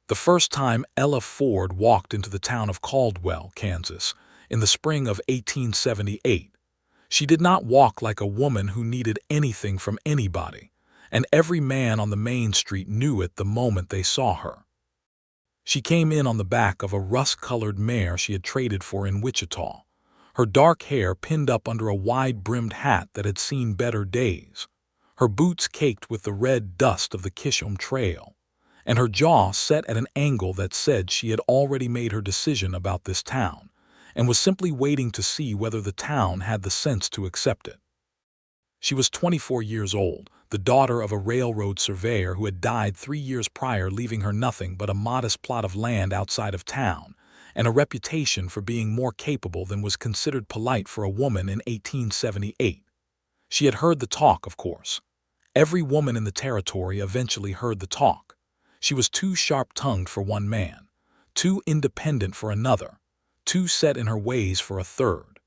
The first time Ella Ford walked into the town of Caldwell, Kansas, in the spring of 1878, she did not walk like a woman who needed anything from anybody, and every man on the main street knew it the moment they saw her. She came in on the back of a rust-colored mare she had traded for in Wichita, her dark hair pinned up under a wide-brimmed hat that had seen better days, her boots caked with the red dust of the Kishom Trail, and her jaw set at an angle that said she had already made her decision about this town, and was simply waiting to see whether the town had the sense to accept it. She was 24 years old, the daughter of a railroad surveyor who had died 3 years prior, leaving her nothing but a modest plot of land outside of town, and a reputation for being more capable than was considered polite for a woman in 1878. She had heard the talk, of course. Every woman in the territory eventually heard the talk. She was too sharp-tongued for one man, too independent for another, too set in her ways for a third.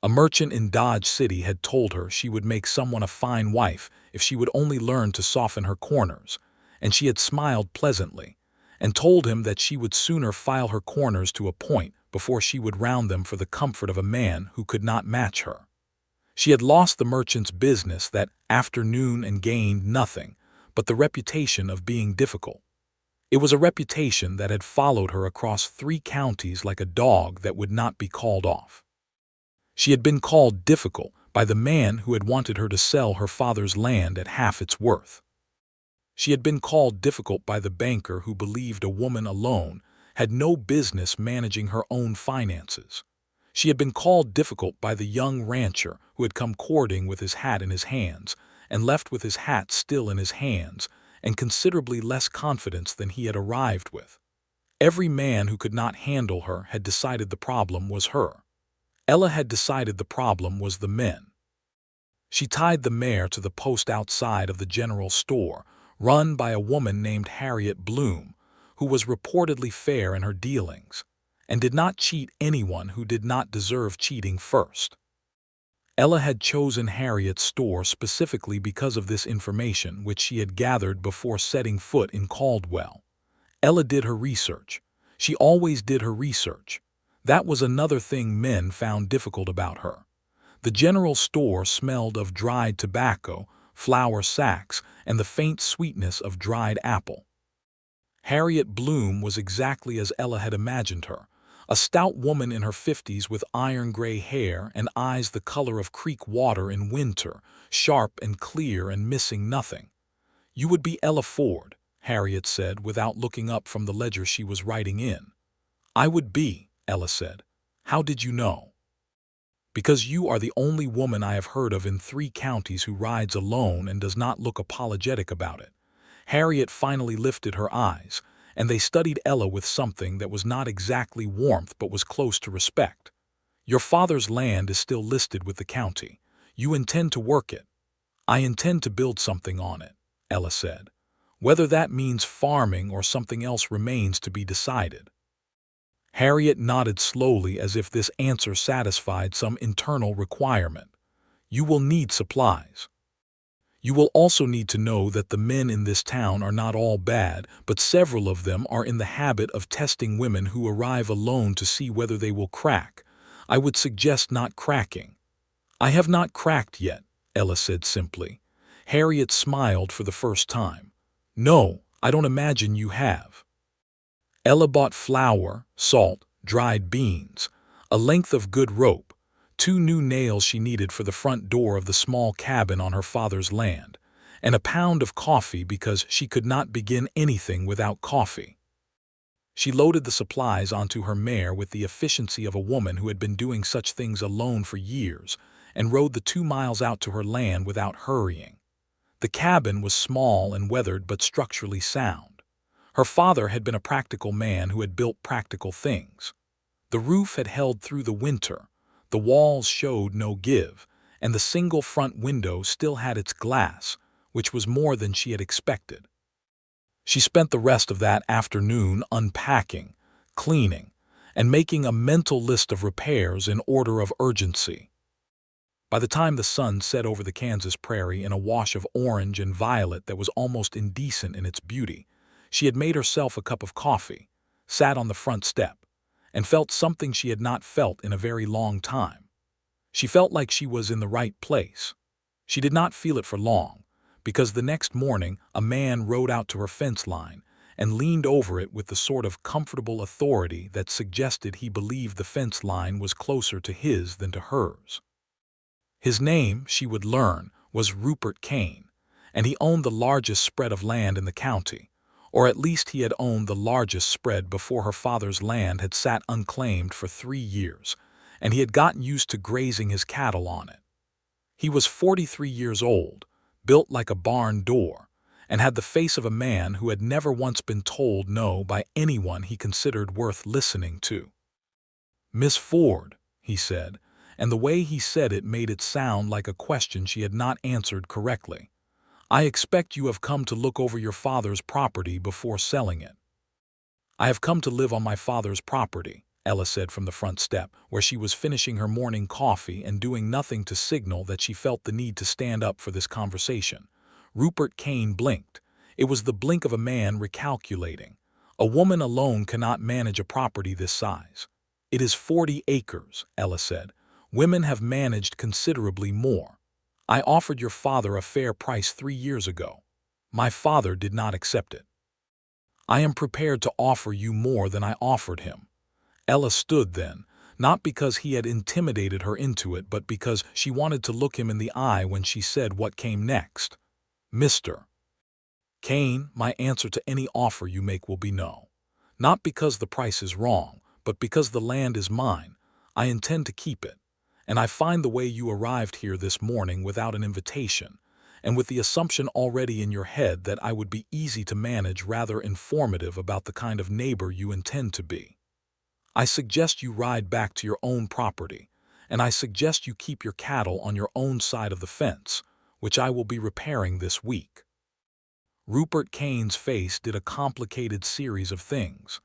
A merchant in Dodge City had told her she would make someone a fine wife if she would only learn to soften her corners, and she had smiled pleasantly, and told him that she would sooner file her corners to a point before she would round them for the comfort of a man who could not match her. She had lost the merchant's business that afternoon and gained nothing but the reputation of being difficult. It was a reputation that had followed her across 3 counties like a dog that would not be called off. She had been called difficult by the man who had wanted her to sell her father's land at half its worth. She had been called difficult by the banker who believed a woman alone had no business managing her own finances. She had been called difficult by the young rancher who had come courting with his hat in his hands and left with his hat still in his hands and considerably less confidence than he had arrived with. Every man who could not handle her had decided the problem was her. Ella had decided the problem was the men. She tied the mare to the post outside of the general store, run by a woman named Harriet Bloom, who was reportedly fair in her dealings, and did not cheat anyone who did not deserve cheating first. Ella had chosen Harriet's store specifically because of this information which she had gathered before setting foot in Caldwell. Ella did her research. She always did her research. That was another thing men found difficult about her. The general store smelled of dried tobacco, flour sacks, and the faint sweetness of dried apple. Harriet Bloom was exactly as Ella had imagined her, a stout woman in her 50s with iron-gray hair and eyes the color of creek water in winter, sharp and clear and missing nothing. "You would be Ella Ford," Harriet said without looking up from the ledger she was writing in. "I would be," Ella said. "How did you know?" "Because you are the only woman I have heard of in 3 counties who rides alone and does not look apologetic about it." Harriet finally lifted her eyes, and they studied Ella with something that was not exactly warmth but was close to respect. "Your father's land is still listed with the county. You intend to work it." "I intend to build something on it," Ella said. "Whether that means farming or something else remains to be decided." Harriet nodded slowly as if this answer satisfied some internal requirement. "You will need supplies. You will also need to know that the men in this town are not all bad, but several of them are in the habit of testing women who arrive alone to see whether they will crack. I would suggest not cracking." "I have not cracked yet," Ella said simply. Harriet smiled for the first time. "No, I don't imagine you have." Ella bought flour, salt, dried beans, a length of good rope, 2 new nails she needed for the front door of the small cabin on her father's land, and a pound of coffee because she could not begin anything without coffee. She loaded the supplies onto her mare with the efficiency of a woman who had been doing such things alone for years, and rode the 2 miles out to her land without hurrying. The cabin was small and weathered but structurally sound. Her father had been a practical man who had built practical things. The roof had held through the winter, the walls showed no give, and the single front window still had its glass, which was more than she had expected. She spent the rest of that afternoon unpacking, cleaning, and making a mental list of repairs in order of urgency. By the time the sun set over the Kansas prairie in a wash of orange and violet that was almost indecent in its beauty, She had made herself a cup of coffee, sat on the front step, and felt something she had not felt in a very long time. She felt like she was in the right place. She did not feel it for long, because the next morning a man rode out to her fence line and leaned over it with the sort of comfortable authority that suggested he believed the fence line was closer to his than to hers. His name, she would learn, was Rupert Kane, and he owned the largest spread of land in the county, or at least he had owned the largest spread before her father's land had sat unclaimed for 3 years, and he had gotten used to grazing his cattle on it. He was 43 years old, built like a barn door, and had the face of a man who had never once been told no by anyone he considered worth listening to. "Miss Ford," he said, and the way he said it made it sound like a question she had not answered correctly. "I expect you have come to look over your father's property before selling it." "I have come to live on my father's property," Ella said from the front step, where she was finishing her morning coffee and doing nothing to signal that she felt the need to stand up for this conversation. Rupert Kane blinked. It was the blink of a man recalculating. A woman alone cannot manage a property this size. "It is 40 acres, Ella said. "Women have managed considerably more. I offered your father a fair price 3 years ago. My father did not accept it. I am prepared to offer you more than I offered him." Ella stood then, not because he had intimidated her into it, but because she wanted to look him in the eye when she said what came next. "Mr. Kane, my answer to any offer you make will be no. Not because the price is wrong, but because the land is mine. I intend to keep it. And I find the way you arrived here this morning without an invitation, and with the assumption already in your head that I would be easy to manage, rather informative about the kind of neighbor you intend to be. I suggest you ride back to your own property, and I suggest you keep your cattle on your own side of the fence, which I will be repairing this week." Rupert Kane's face did a complicated series of things.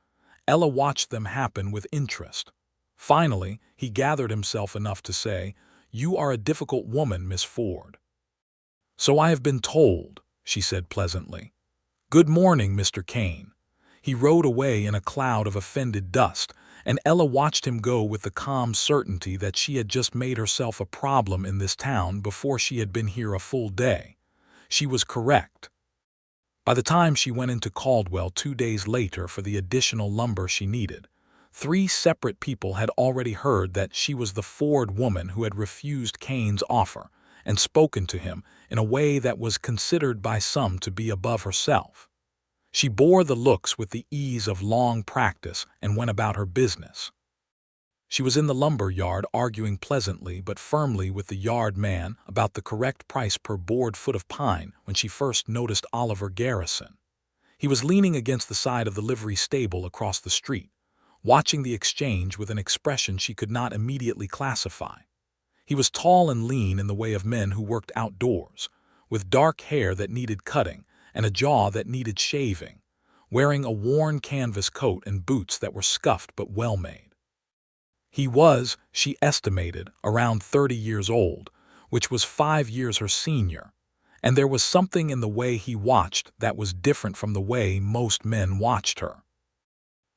Ella watched them happen with interest. Finally, he gathered himself enough to say, "You are a difficult woman, Miss Ford." "So I have been told," she said pleasantly. "Good morning, Mr. Kane." He rode away in a cloud of offended dust, and Ella watched him go with the calm certainty that she had just made herself a problem in this town before she had been here a full day. She was correct. By the time she went into Caldwell 2 days later for the additional lumber she needed, 3 separate people had already heard that she was the Ford woman who had refused Kane's offer and spoken to him in a way that was considered by some to be above herself. She bore the looks with the ease of long practice and went about her business. She was in the lumber yard arguing pleasantly but firmly with the yard man about the correct price per board foot of pine when she first noticed Oliver Garrison. He was leaning against the side of the livery stable across the street, watching the exchange with an expression she could not immediately classify. He was tall and lean in the way of men who worked outdoors, with dark hair that needed cutting and a jaw that needed shaving, wearing a worn canvas coat and boots that were scuffed but well-made. He was, she estimated, around 30 years old, which was 5 years her senior, and there was something in the way he watched that was different from the way most men watched her.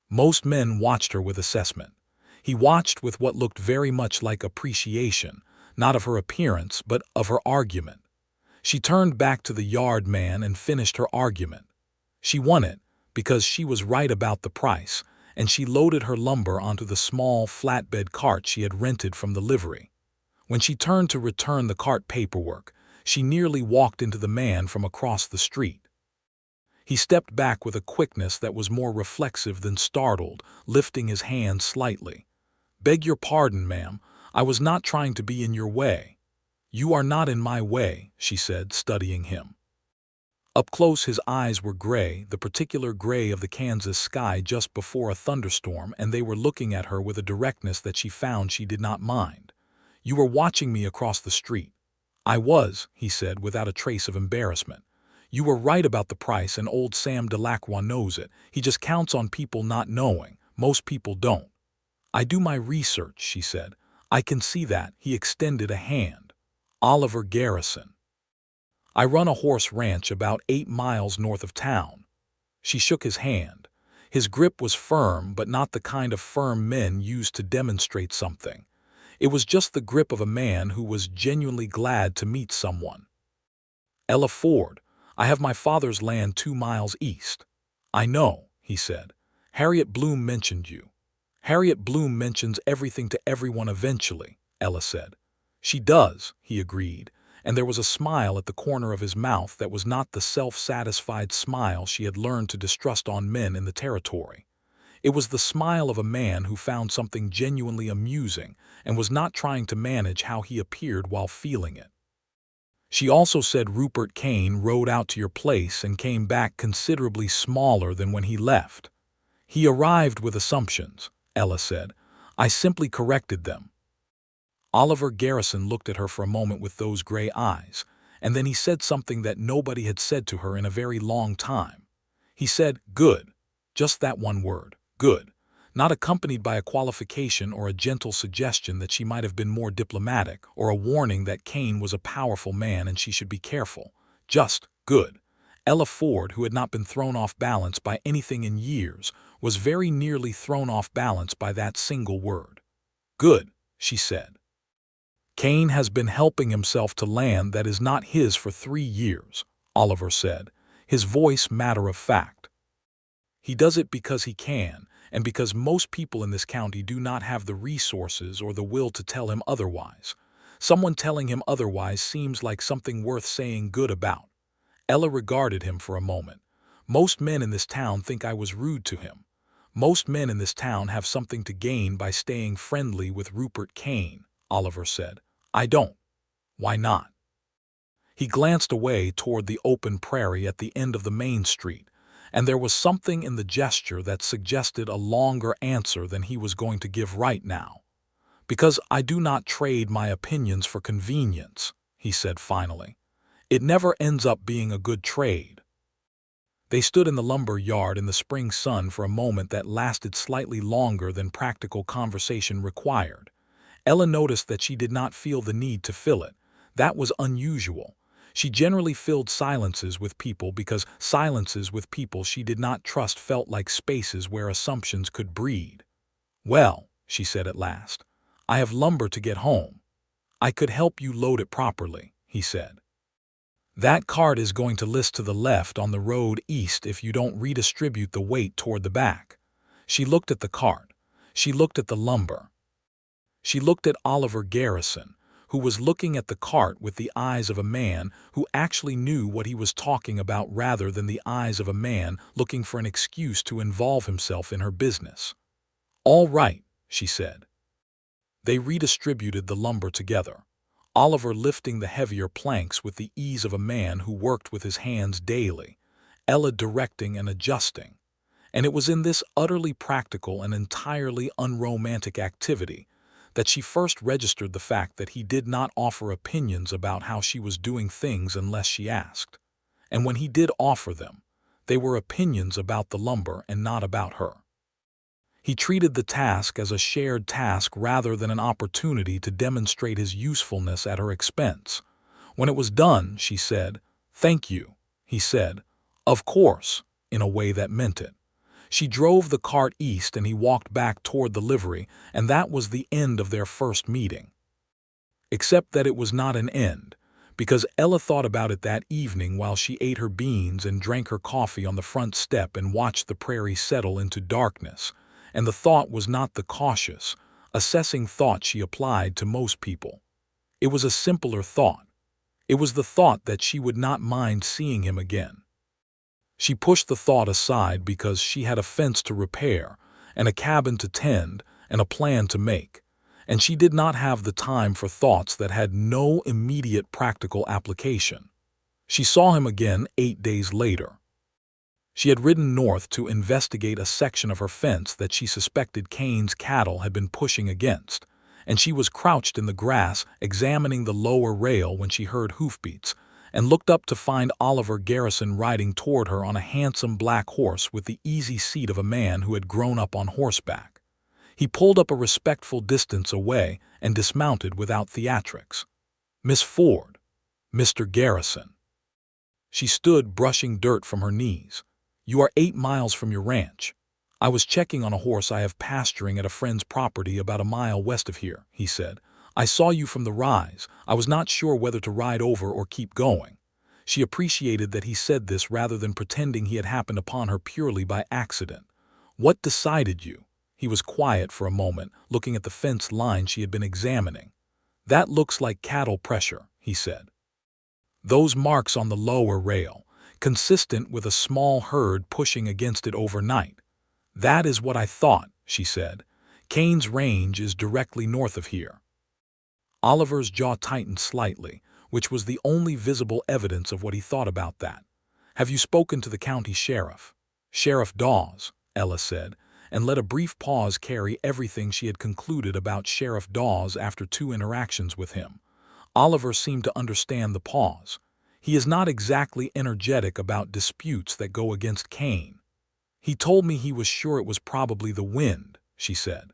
Most men watched her with assessment. He watched with what looked very much like appreciation, not of her appearance, but of her argument. She turned back to the yard man and finished her argument. She won it because she was right about the price, and she loaded her lumber onto the small flatbed cart she had rented from the livery. When she turned to return the cart paperwork, she nearly walked into the man from across the street. He stepped back with a quickness that was more reflexive than startled, lifting his hand slightly. "Beg your pardon, ma'am. I was not trying to be in your way." "You are not in my way," she said, studying him. Up close his eyes were gray, the particular gray of the Kansas sky just before a thunderstorm, and they were looking at her with a directness that she found she did not mind. "You were watching me across the street." "I was," he said without a trace of embarrassment. "You were right about the price, and old Sam Delacroix knows it. He just counts on people not knowing. Most people don't." "I do my research," she said. "I can see that." He extended a hand. "Oliver Garrison. I run a horse ranch about 8 miles north of town." She shook his hand. His grip was firm, but not the kind of firm men use to demonstrate something. It was just the grip of a man who was genuinely glad to meet someone. "Ella Ford, I have my father's land 2 miles east." "I know," he said. "Harriet Bloom mentioned you." "Harriet Bloom mentions everything to everyone eventually," Ella said. "She does," he agreed, and there was a smile at the corner of his mouth that was not the self-satisfied smile she had learned to distrust on men in the territory. It was the smile of a man who found something genuinely amusing and was not trying to manage how he appeared while feeling it. "She also said Rupert Kane rode out to your place and came back considerably smaller than when he left." "He arrived with assumptions," Ella said. "I simply corrected them." Oliver Garrison looked at her for a moment with those gray eyes, and then he said something that nobody had said to her in a very long time. He said, "Good." Just that one word, "good," not accompanied by a qualification or a gentle suggestion that she might have been more diplomatic or a warning that Kane was a powerful man and she should be careful. Just good. Ella Ford, who had not been thrown off balance by anything in years, was very nearly thrown off balance by that single word. "Good," she said. "Kane has been helping himself to land that is not his for 3 years, Oliver said, his voice matter of fact. "He does it because he can, and because most people in this county do not have the resources or the will to tell him otherwise. Someone telling him otherwise seems like something worth saying good about." Ella regarded him for a moment. "Most men in this town think I was rude to him. Most men in this town have something to gain by staying friendly with Rupert Kane," Oliver said. "I don't." "Why not?" He glanced away toward the open prairie at the end of the main street, and there was something in the gesture that suggested a longer answer than he was going to give right now. "Because I do not trade my opinions for convenience," he said finally. "It never ends up being a good trade." They stood in the lumber yard in the spring sun for a moment that lasted slightly longer than practical conversation required. Ella noticed that she did not feel the need to fill it. That was unusual. She generally filled silences with people because silences with people she did not trust felt like spaces where assumptions could breed. "Well," she said at last, "I have lumber to get home." "I could help you load it properly," he said. "That cart is going to list to the left on the road east if you don't redistribute the weight toward the back." She looked at the cart. She looked at the lumber. She looked at Oliver Garrison, who was looking at the cart with the eyes of a man who actually knew what he was talking about rather than the eyes of a man looking for an excuse to involve himself in her business. "All right," she said. They redistributed the lumber together, Oliver lifting the heavier planks with the ease of a man who worked with his hands daily, Ella directing and adjusting. And it was in this utterly practical and entirely unromantic activity that she first registered the fact that he did not offer opinions about how she was doing things unless she asked. And when he did offer them, they were opinions about the lumber and not about her. He treated the task as a shared task rather than an opportunity to demonstrate his usefulness at her expense. When it was done, she said, "Thank you," he said, "Of course," in a way that meant it. She drove the cart east and he walked back toward the livery, and that was the end of their first meeting. Except that it was not an end, because Ella thought about it that evening while she ate her beans and drank her coffee on the front step and watched the prairie settle into darkness, and the thought was not the cautious, assessing thought she applied to most people. It was a simpler thought. It was the thought that she would not mind seeing him again. She pushed the thought aside because she had a fence to repair, and a cabin to tend, and a plan to make, and she did not have the time for thoughts that had no immediate practical application. She saw him again 8 days later. She had ridden north to investigate a section of her fence that she suspected Kane's cattle had been pushing against, and she was crouched in the grass examining the lower rail when she heard hoofbeats, and looked up to find Oliver Garrison riding toward her on a handsome black horse with the easy seat of a man who had grown up on horseback. He pulled up a respectful distance away and dismounted without theatrics. "Miss Ford." "Mr. Garrison." She stood brushing dirt from her knees. You are 8 miles from your ranch. I was checking on a horse I have pasturing at a friend's property about a mile west of here, he said. I saw you from the rise. I was not sure whether to ride over or keep going. She appreciated that he said this rather than pretending he had happened upon her purely by accident. What decided you? He was quiet for a moment, looking at the fence line she had been examining. That looks like cattle pressure, he said. Those marks on the lower rail, consistent with a small herd pushing against it overnight. That is what I thought, she said. Kane's range is directly north of here. Oliver's jaw tightened slightly, which was the only visible evidence of what he thought about that. Have you spoken to the county sheriff? Sheriff Dawes, Ella said, and let a brief pause carry everything she had concluded about Sheriff Dawes after 2 interactions with him. Oliver seemed to understand the pause. He is not exactly energetic about disputes that go against Kane. He told me he was sure it was probably the wind, she said.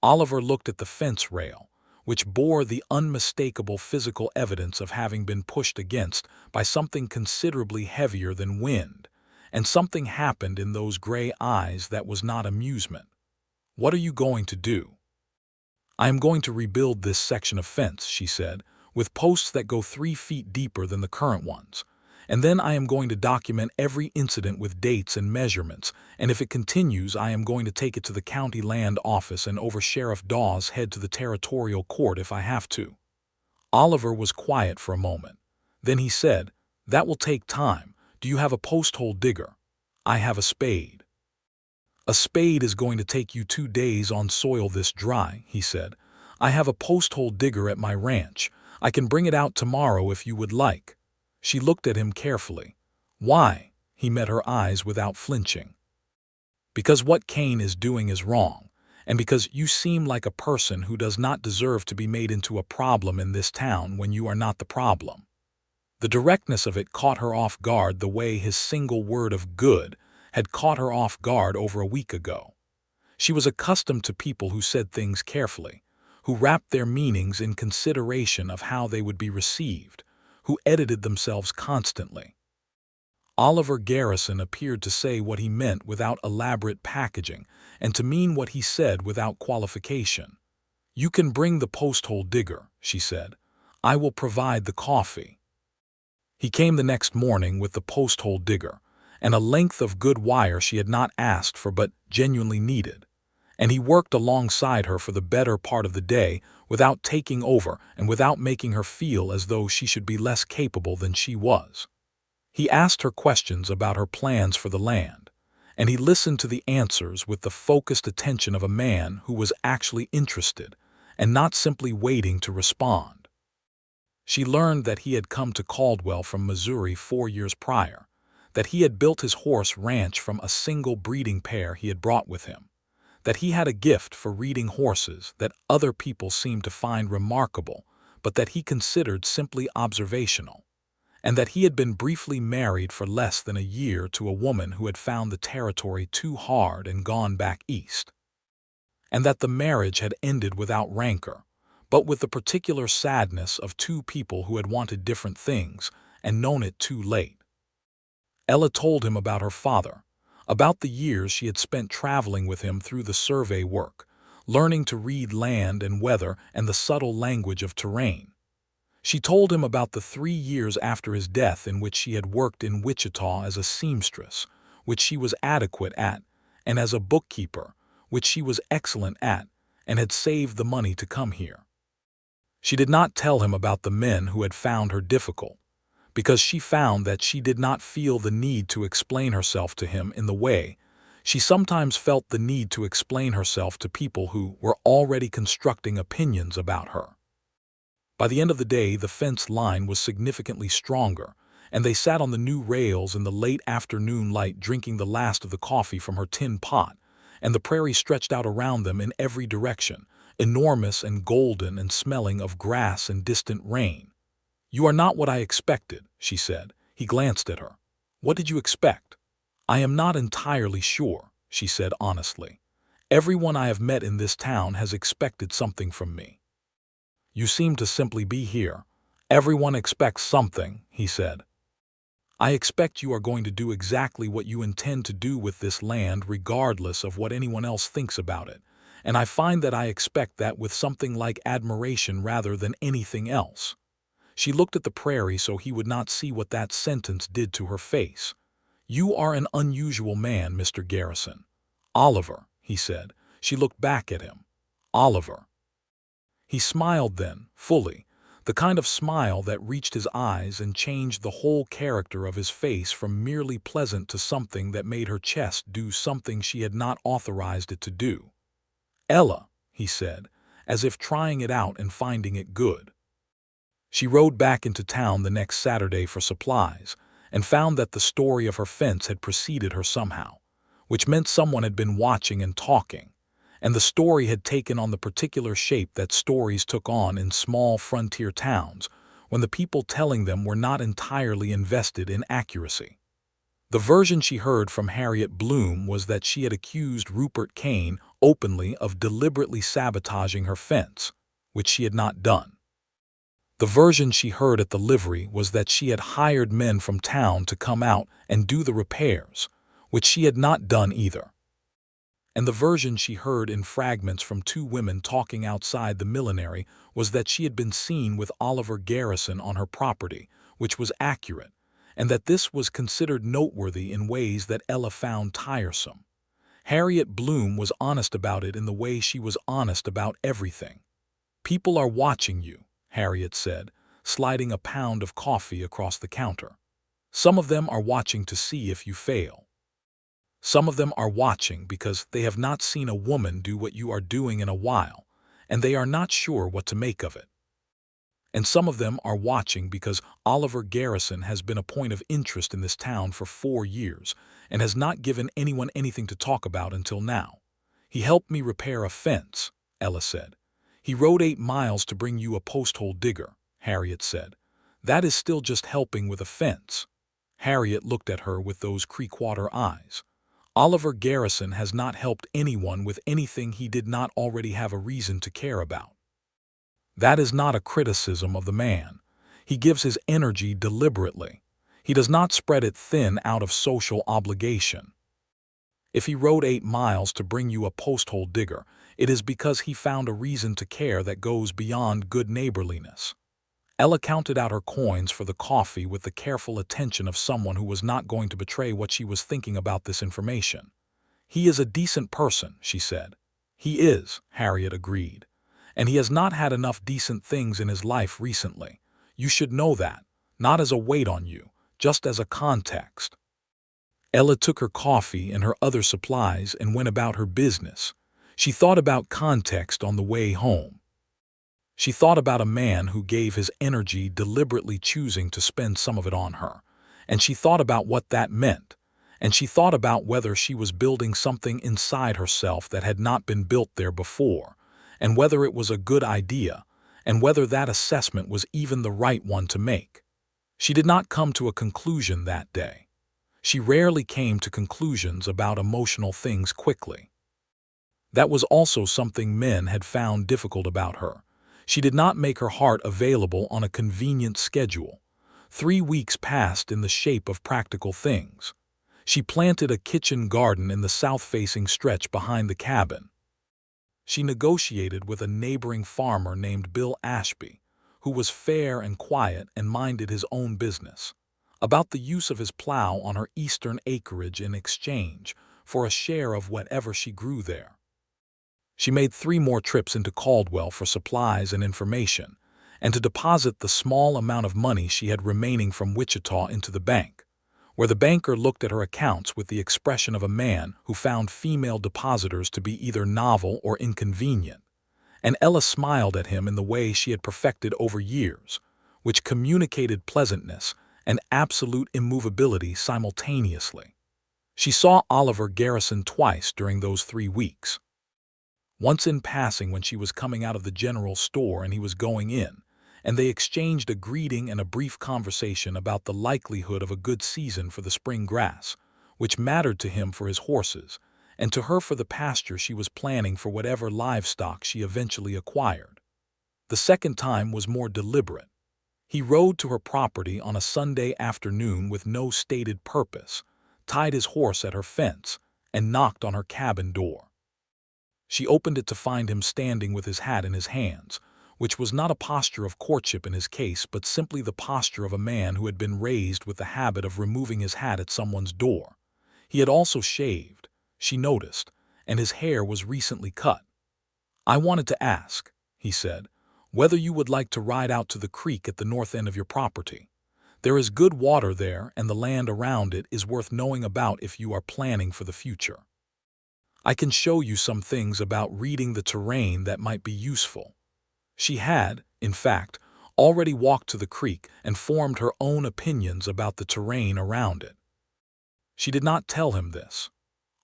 Oliver looked at the fence rail, which bore the unmistakable physical evidence of having been pushed against by something considerably heavier than wind, and something happened in those gray eyes that was not amusement. What are you going to do? I am going to rebuild this section of fence, she said, with posts that go 3 feet deeper than the current ones. And then I am going to document every incident with dates and measurements, and if it continues, I am going to take it to the county land office and over Sheriff Dawes' head to the territorial court if I have to. Oliver was quiet for a moment. Then he said, That will take time. Do you have a post-hole digger? I have a spade. A spade is going to take you 2 days on soil this dry, he said. I have a post-hole digger at my ranch. I can bring it out tomorrow if you would like. She looked at him carefully. Why? He met her eyes without flinching. Because what Kane is doing is wrong, and because you seem like a person who does not deserve to be made into a problem in this town when you are not the problem. The directness of it caught her off guard the way his single word of good had caught her off guard over a week ago. She was accustomed to people who said things carefully, who wrapped their meanings in consideration of how they would be received, who edited themselves constantly. Oliver Garrison appeared to say what he meant without elaborate packaging and to mean what he said without qualification. You can bring the post-hole digger, she said. I will provide the coffee. He came the next morning with the post-hole digger and a length of good wire she had not asked for but genuinely needed, and he worked alongside her for the better part of the day without taking over and without making her feel as though she should be less capable than she was. He asked her questions about her plans for the land, and he listened to the answers with the focused attention of a man who was actually interested and not simply waiting to respond. She learned that he had come to Caldwell from Missouri 4 years prior, that he had built his horse ranch from a single breeding pair he had brought with him, that he had a gift for reading horses that other people seemed to find remarkable but that he considered simply observational, and that he had been briefly married for less than a year to a woman who had found the territory too hard and gone back east, and that the marriage had ended without rancor, but with the particular sadness of 2 people who had wanted different things and known it too late. Ella told him about her father, about the years she had spent traveling with him through the survey work, learning to read land and weather and the subtle language of terrain. She told him about the 3 years after his death in which she had worked in Wichita as a seamstress, which she was adequate at, and as a bookkeeper, which she was excellent at, and had saved the money to come here. She did not tell him about the men who had found her difficult, because she found that she did not feel the need to explain herself to him in the way she sometimes felt the need to explain herself to people who were already constructing opinions about her. By the end of the day, the fence line was significantly stronger, and they sat on the new rails in the late afternoon light drinking the last of the coffee from her tin pot, and the prairie stretched out around them in every direction, enormous and golden and smelling of grass and distant rain. You are not what I expected, she said. He glanced at her. What did you expect? I am not entirely sure, she said honestly. Everyone I have met in this town has expected something from me. You seem to simply be here. Everyone expects something, he said. I expect you are going to do exactly what you intend to do with this land regardless of what anyone else thinks about it, and I find that I expect that with something like admiration rather than anything else." She looked at the prairie so he would not see what that sentence did to her face. "You are an unusual man, Mr. Garrison." "Oliver," he said. She looked back at him. "Oliver." He smiled then, fully, the kind of smile that reached his eyes and changed the whole character of his face from merely pleasant to something that made her chest do something she had not authorized it to do. "Ella," he said, as if trying it out and finding it good. She rode back into town the next Saturday for supplies, and found that the story of her fence had preceded her somehow, which meant someone had been watching and talking, and the story had taken on the particular shape that stories took on in small frontier towns when the people telling them were not entirely invested in accuracy. The version she heard from Harriet Bloom was that she had accused Rupert Kane openly of deliberately sabotaging her fence, which she had not done. The version she heard at the livery was that she had hired men from town to come out and do the repairs, which she had not done either. And the version she heard in fragments from two women talking outside the millinery was that she had been seen with Oliver Garrison on her property, which was accurate, and that this was considered noteworthy in ways that Ella found tiresome. Harriet Bloom was honest about it in the way she was honest about everything. "People are watching you," Harriet said, sliding a pound of coffee across the counter. "Some of them are watching to see if you fail. Some of them are watching because they have not seen a woman do what you are doing in a while, and they are not sure what to make of it. And some of them are watching because Oliver Garrison has been a point of interest in this town for 4 years and has not given anyone anything to talk about until now. He helped me repair a fence," Ella said. "He rode 8 miles to bring you a posthole digger," Harriet said. "That is still just helping with a fence." Harriet looked at her with those creek-water eyes. "Oliver Garrison has not helped anyone with anything he did not already have a reason to care about. That is not a criticism of the man. He gives his energy deliberately. He does not spread it thin out of social obligation. If he rode 8 miles to bring you a posthole digger, it is because he found a reason to care that goes beyond good neighborliness." Ella counted out her coins for the coffee with the careful attention of someone who was not going to betray what she was thinking about this information. "He is a decent person," she said. "He is," Harriet agreed. "And he has not had enough decent things in his life recently. You should know that, not as a weight on you, just as a context." Ella took her coffee and her other supplies and went about her business. She thought about context on the way home. She thought about a man who gave his energy deliberately choosing to spend some of it on her, and she thought about what that meant, and she thought about whether she was building something inside herself that had not been built there before, and whether it was a good idea, and whether that assessment was even the right one to make. She did not come to a conclusion that day. She rarely came to conclusions about emotional things quickly. That was also something men had found difficult about her. She did not make her heart available on a convenient schedule. 3 weeks passed in the shape of practical things. She planted a kitchen garden in the south-facing stretch behind the cabin. She negotiated with a neighboring farmer named Bill Ashby, who was fair and quiet and minded his own business, about the use of his plow on her eastern acreage in exchange for a share of whatever she grew there. She made 3 more trips into Caldwell for supplies and information, and to deposit the small amount of money she had remaining from Wichita into the bank, where the banker looked at her accounts with the expression of a man who found female depositors to be either novel or inconvenient, and Ella smiled at him in the way she had perfected over years, which communicated pleasantness and absolute immovability simultaneously. She saw Oliver Garrison twice during those 3 weeks. Once in passing when she was coming out of the general store and he was going in, and they exchanged a greeting and a brief conversation about the likelihood of a good season for the spring grass, which mattered to him for his horses, and to her for the pasture she was planning for whatever livestock she eventually acquired. The second time was more deliberate. He rode to her property on a Sunday afternoon with no stated purpose, tied his horse at her fence, and knocked on her cabin door. She opened it to find him standing with his hat in his hands, which was not a posture of courtship in his case, but simply the posture of a man who had been raised with the habit of removing his hat at someone's door. He had also shaved, she noticed, and his hair was recently cut. "I wanted to ask," he said, "whether you would like to ride out to the creek at the north end of your property. There is good water there, and the land around it is worth knowing about if you are planning for the future. I can show you some things about reading the terrain that might be useful." She had, in fact, already walked to the creek and formed her own opinions about the terrain around it. She did not tell him this.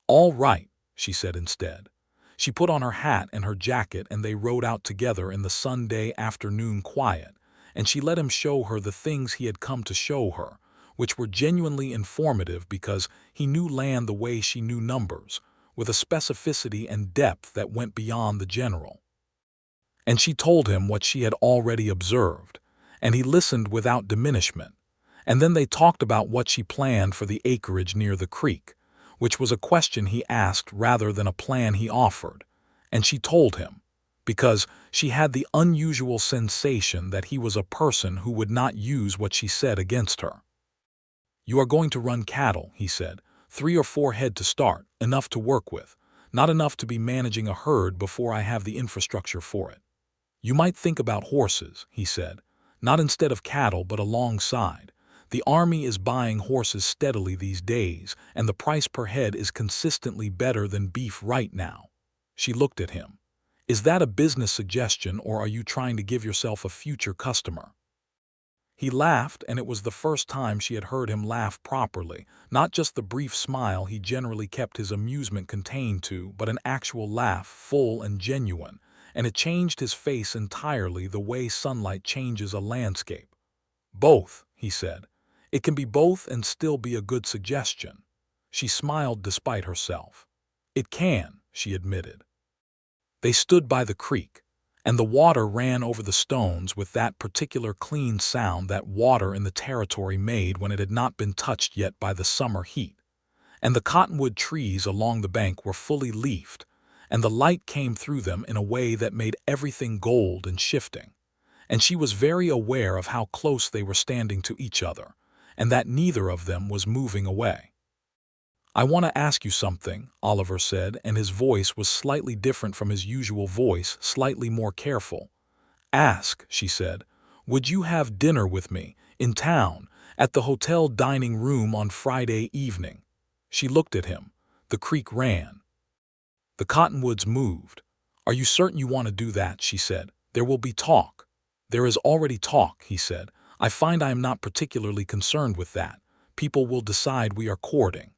"All right," she said instead. She put on her hat and her jacket, and they rode out together in the Sunday afternoon quiet, and she let him show her the things he had come to show her, which were genuinely informative because he knew land the way she knew numbers, with a specificity and depth that went beyond the general. And she told him what she had already observed, and he listened without diminishment, and then they talked about what she planned for the acreage near the creek, which was a question he asked rather than a plan he offered, and she told him, because she had the unusual sensation that he was a person who would not use what she said against her. "You are going to run cattle," he said, "3 or 4 head to start, enough to work with, not enough to be managing a herd before I have the infrastructure for it. You might think about horses," he said, "not instead of cattle but alongside. The army is buying horses steadily these days, and the price per head is consistently better than beef right now." She looked at him. "Is that a business suggestion, or are you trying to give yourself a future customer?" He laughed, and it was the first time she had heard him laugh properly, not just the brief smile he generally kept his amusement contained to, but an actual laugh, full and genuine, and it changed his face entirely the way sunlight changes a landscape. "Both," he said. "It can be both and still be a good suggestion." She smiled despite herself. "It can," she admitted. They stood by the creek, and the water ran over the stones with that particular clean sound that water in the territory made when it had not been touched yet by the summer heat. And the cottonwood trees along the bank were fully leafed, and the light came through them in a way that made everything gold and shifting. And she was very aware of how close they were standing to each other, and that neither of them was moving away. "I want to ask you something," Oliver said, and his voice was slightly different from his usual voice, slightly more careful. "Ask," she said, "would you have dinner with me, in town, at the hotel dining room on Friday evening?" She looked at him. The creek ran. The cottonwoods moved. "Are you certain you want to do that?" she said. "There will be talk." "There is already talk," he said. "I find I am not particularly concerned with that. People will decide we are courting."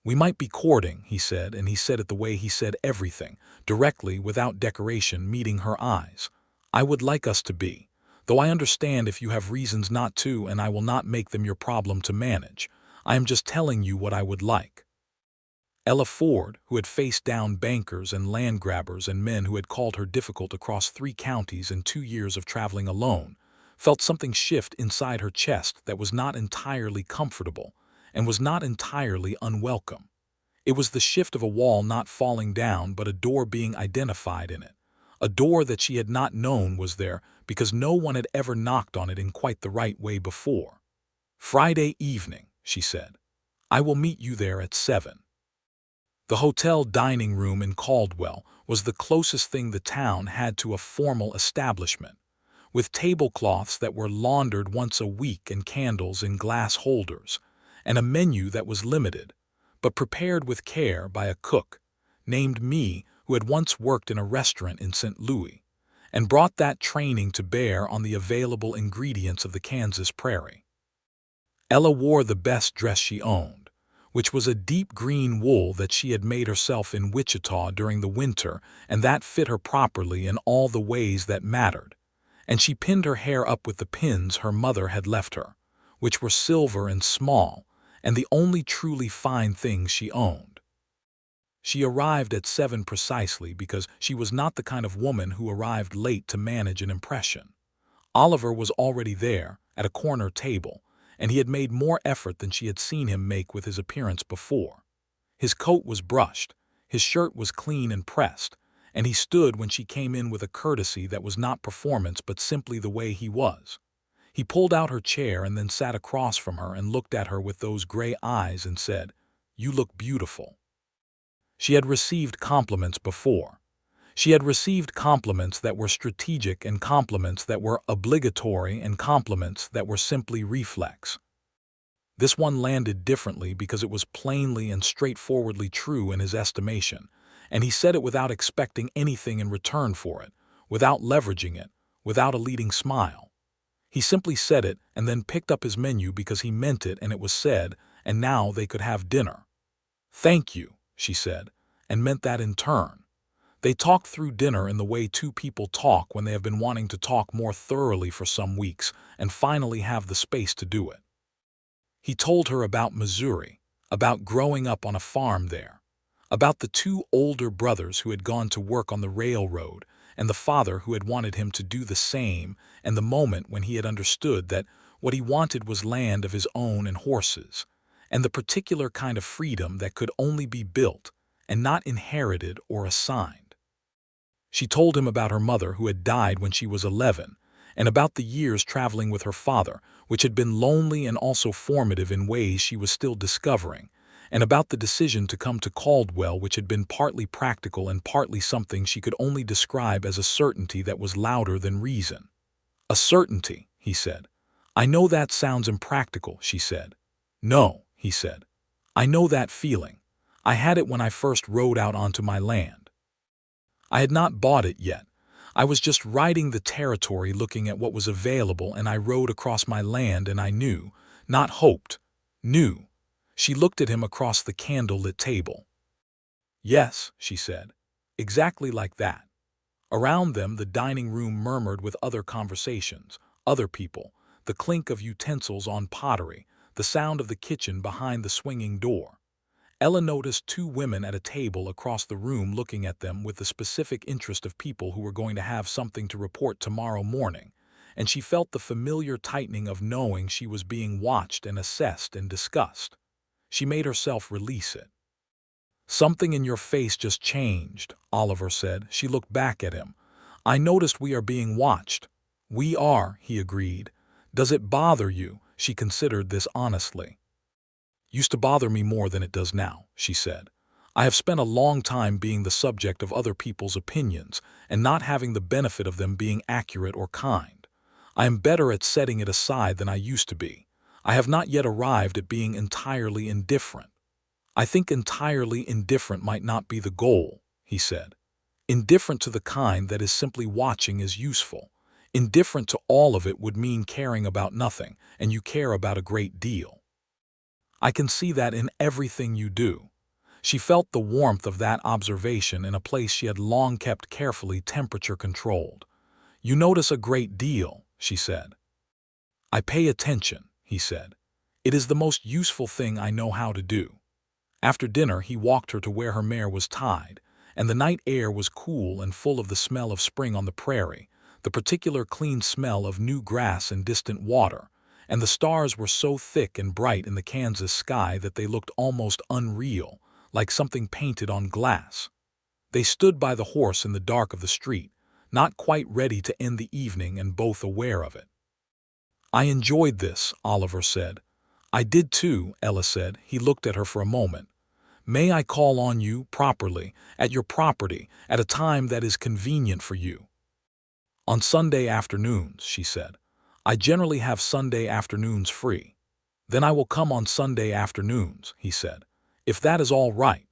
"We might be courting," he said, and he said it the way he said everything, directly, without decoration, meeting her eyes. "I would like us to be, though I understand if you have reasons not to, and I will not make them your problem to manage. I am just telling you what I would like." Ella Ford, who had faced down bankers and land grabbers and men who had called her difficult across 3 counties in 2 years of traveling alone, felt something shift inside her chest that was not entirely comfortable and was not entirely unwelcome. It was the shift of a wall not falling down but a door being identified in it, a door that she had not known was there because no one had ever knocked on it in quite the right way before. "Friday evening," she said. "I will meet you there at 7. The hotel dining room in Caldwell was the closest thing the town had to a formal establishment, with tablecloths that were laundered once a week and candles in glass holders, and a menu that was limited, but prepared with care by a cook named Me, who had once worked in a restaurant in St. Louis, and brought that training to bear on the available ingredients of the Kansas prairie. Ella wore the best dress she owned, which was a deep green wool that she had made herself in Wichita during the winter, and that fit her properly in all the ways that mattered, and she pinned her hair up with the pins her mother had left her, which were silver and small, and the only truly fine things she owned. She arrived at 7 precisely because she was not the kind of woman who arrived late to manage an impression. Oliver was already there, at a corner table, and he had made more effort than she had seen him make with his appearance before. His coat was brushed, his shirt was clean and pressed, and he stood when she came in with a courtesy that was not performance but simply the way he was. He pulled out her chair and then sat across from her and looked at her with those gray eyes and said, "You look beautiful." She had received compliments before. She had received compliments that were strategic and compliments that were obligatory and compliments that were simply reflex. This one landed differently because it was plainly and straightforwardly true in his estimation, and he said it without expecting anything in return for it, without leveraging it, without a leading smile. He simply said it and then picked up his menu because he meant it and it was said, and now they could have dinner. "Thank you," she said, and meant that in turn. They talked through dinner in the way two people talk when they have been wanting to talk more thoroughly for some weeks and finally have the space to do it. He told her about Missouri, about growing up on a farm there, about the two older brothers who had gone to work on the railroad and the father who had wanted him to do the same, and the moment when he had understood that what he wanted was land of his own and horses, and the particular kind of freedom that could only be built and not inherited or assigned. She told him about her mother who had died when she was 11, and about the years traveling with her father, which had been lonely and also formative in ways she was still discovering, and about the decision to come to Caldwell, which had been partly practical and partly something she could only describe as a certainty that was louder than reason. "A certainty," he said. "I know that sounds impractical," she said. "No," he said. "I know that feeling. I had it when I first rode out onto my land. I had not bought it yet. I was just riding the territory looking at what was available, and I rode across my land and I knew, not hoped, knew." She looked at him across the candle-lit table. "Yes," she said, "exactly like that." Around them the dining room murmured with other conversations, other people, the clink of utensils on pottery, the sound of the kitchen behind the swinging door. Ella noticed two women at a table across the room looking at them with the specific interest of people who were going to have something to report tomorrow morning, and she felt the familiar tightening of knowing she was being watched and assessed and discussed. She made herself release it. "Something in your face just changed," Oliver said. She looked back at him. "I noticed we are being watched." "We are," he agreed. "Does it bother you?" She considered this honestly. "Used to bother me more than it does now," she said. "I have spent a long time being the subject of other people's opinions and not having the benefit of them being accurate or kind. I am better at setting it aside than I used to be. I have not yet arrived at being entirely indifferent." "I think entirely indifferent might not be the goal," he said. "Indifferent to the kind that is simply watching is useful. Indifferent to all of it would mean caring about nothing, and you care about a great deal. I can see that in everything you do." She felt the warmth of that observation in a place she had long kept carefully temperature-controlled. "You notice a great deal," she said. "I pay attention," he said. "It is the most useful thing I know how to do." After dinner he walked her to where her mare was tied, and the night air was cool and full of the smell of spring on the prairie, the particular clean smell of new grass and distant water, and the stars were so thick and bright in the Kansas sky that they looked almost unreal, like something painted on glass. They stood by the horse in the dark of the street, not quite ready to end the evening and both aware of it. "I enjoyed this," Oliver said. "I did too," Ella said. He looked at her for a moment. "May I call on you, properly, at your property, at a time that is convenient for you?" "On Sunday afternoons," she said. "I generally have Sunday afternoons free." "Then I will come on Sunday afternoons," he said. "If that is all right."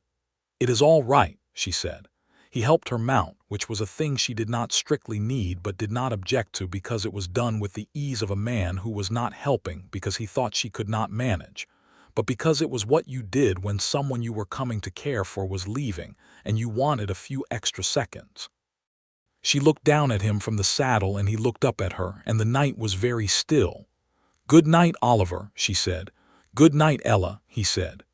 "It is all right," she said. He helped her mount, which was a thing she did not strictly need but did not object to because it was done with the ease of a man who was not helping because he thought she could not manage, but because it was what you did when someone you were coming to care for was leaving and you wanted a few extra seconds. She looked down at him from the saddle and he looked up at her, and the night was very still. "Good night, Oliver," she said. "Good night, Ella," he said.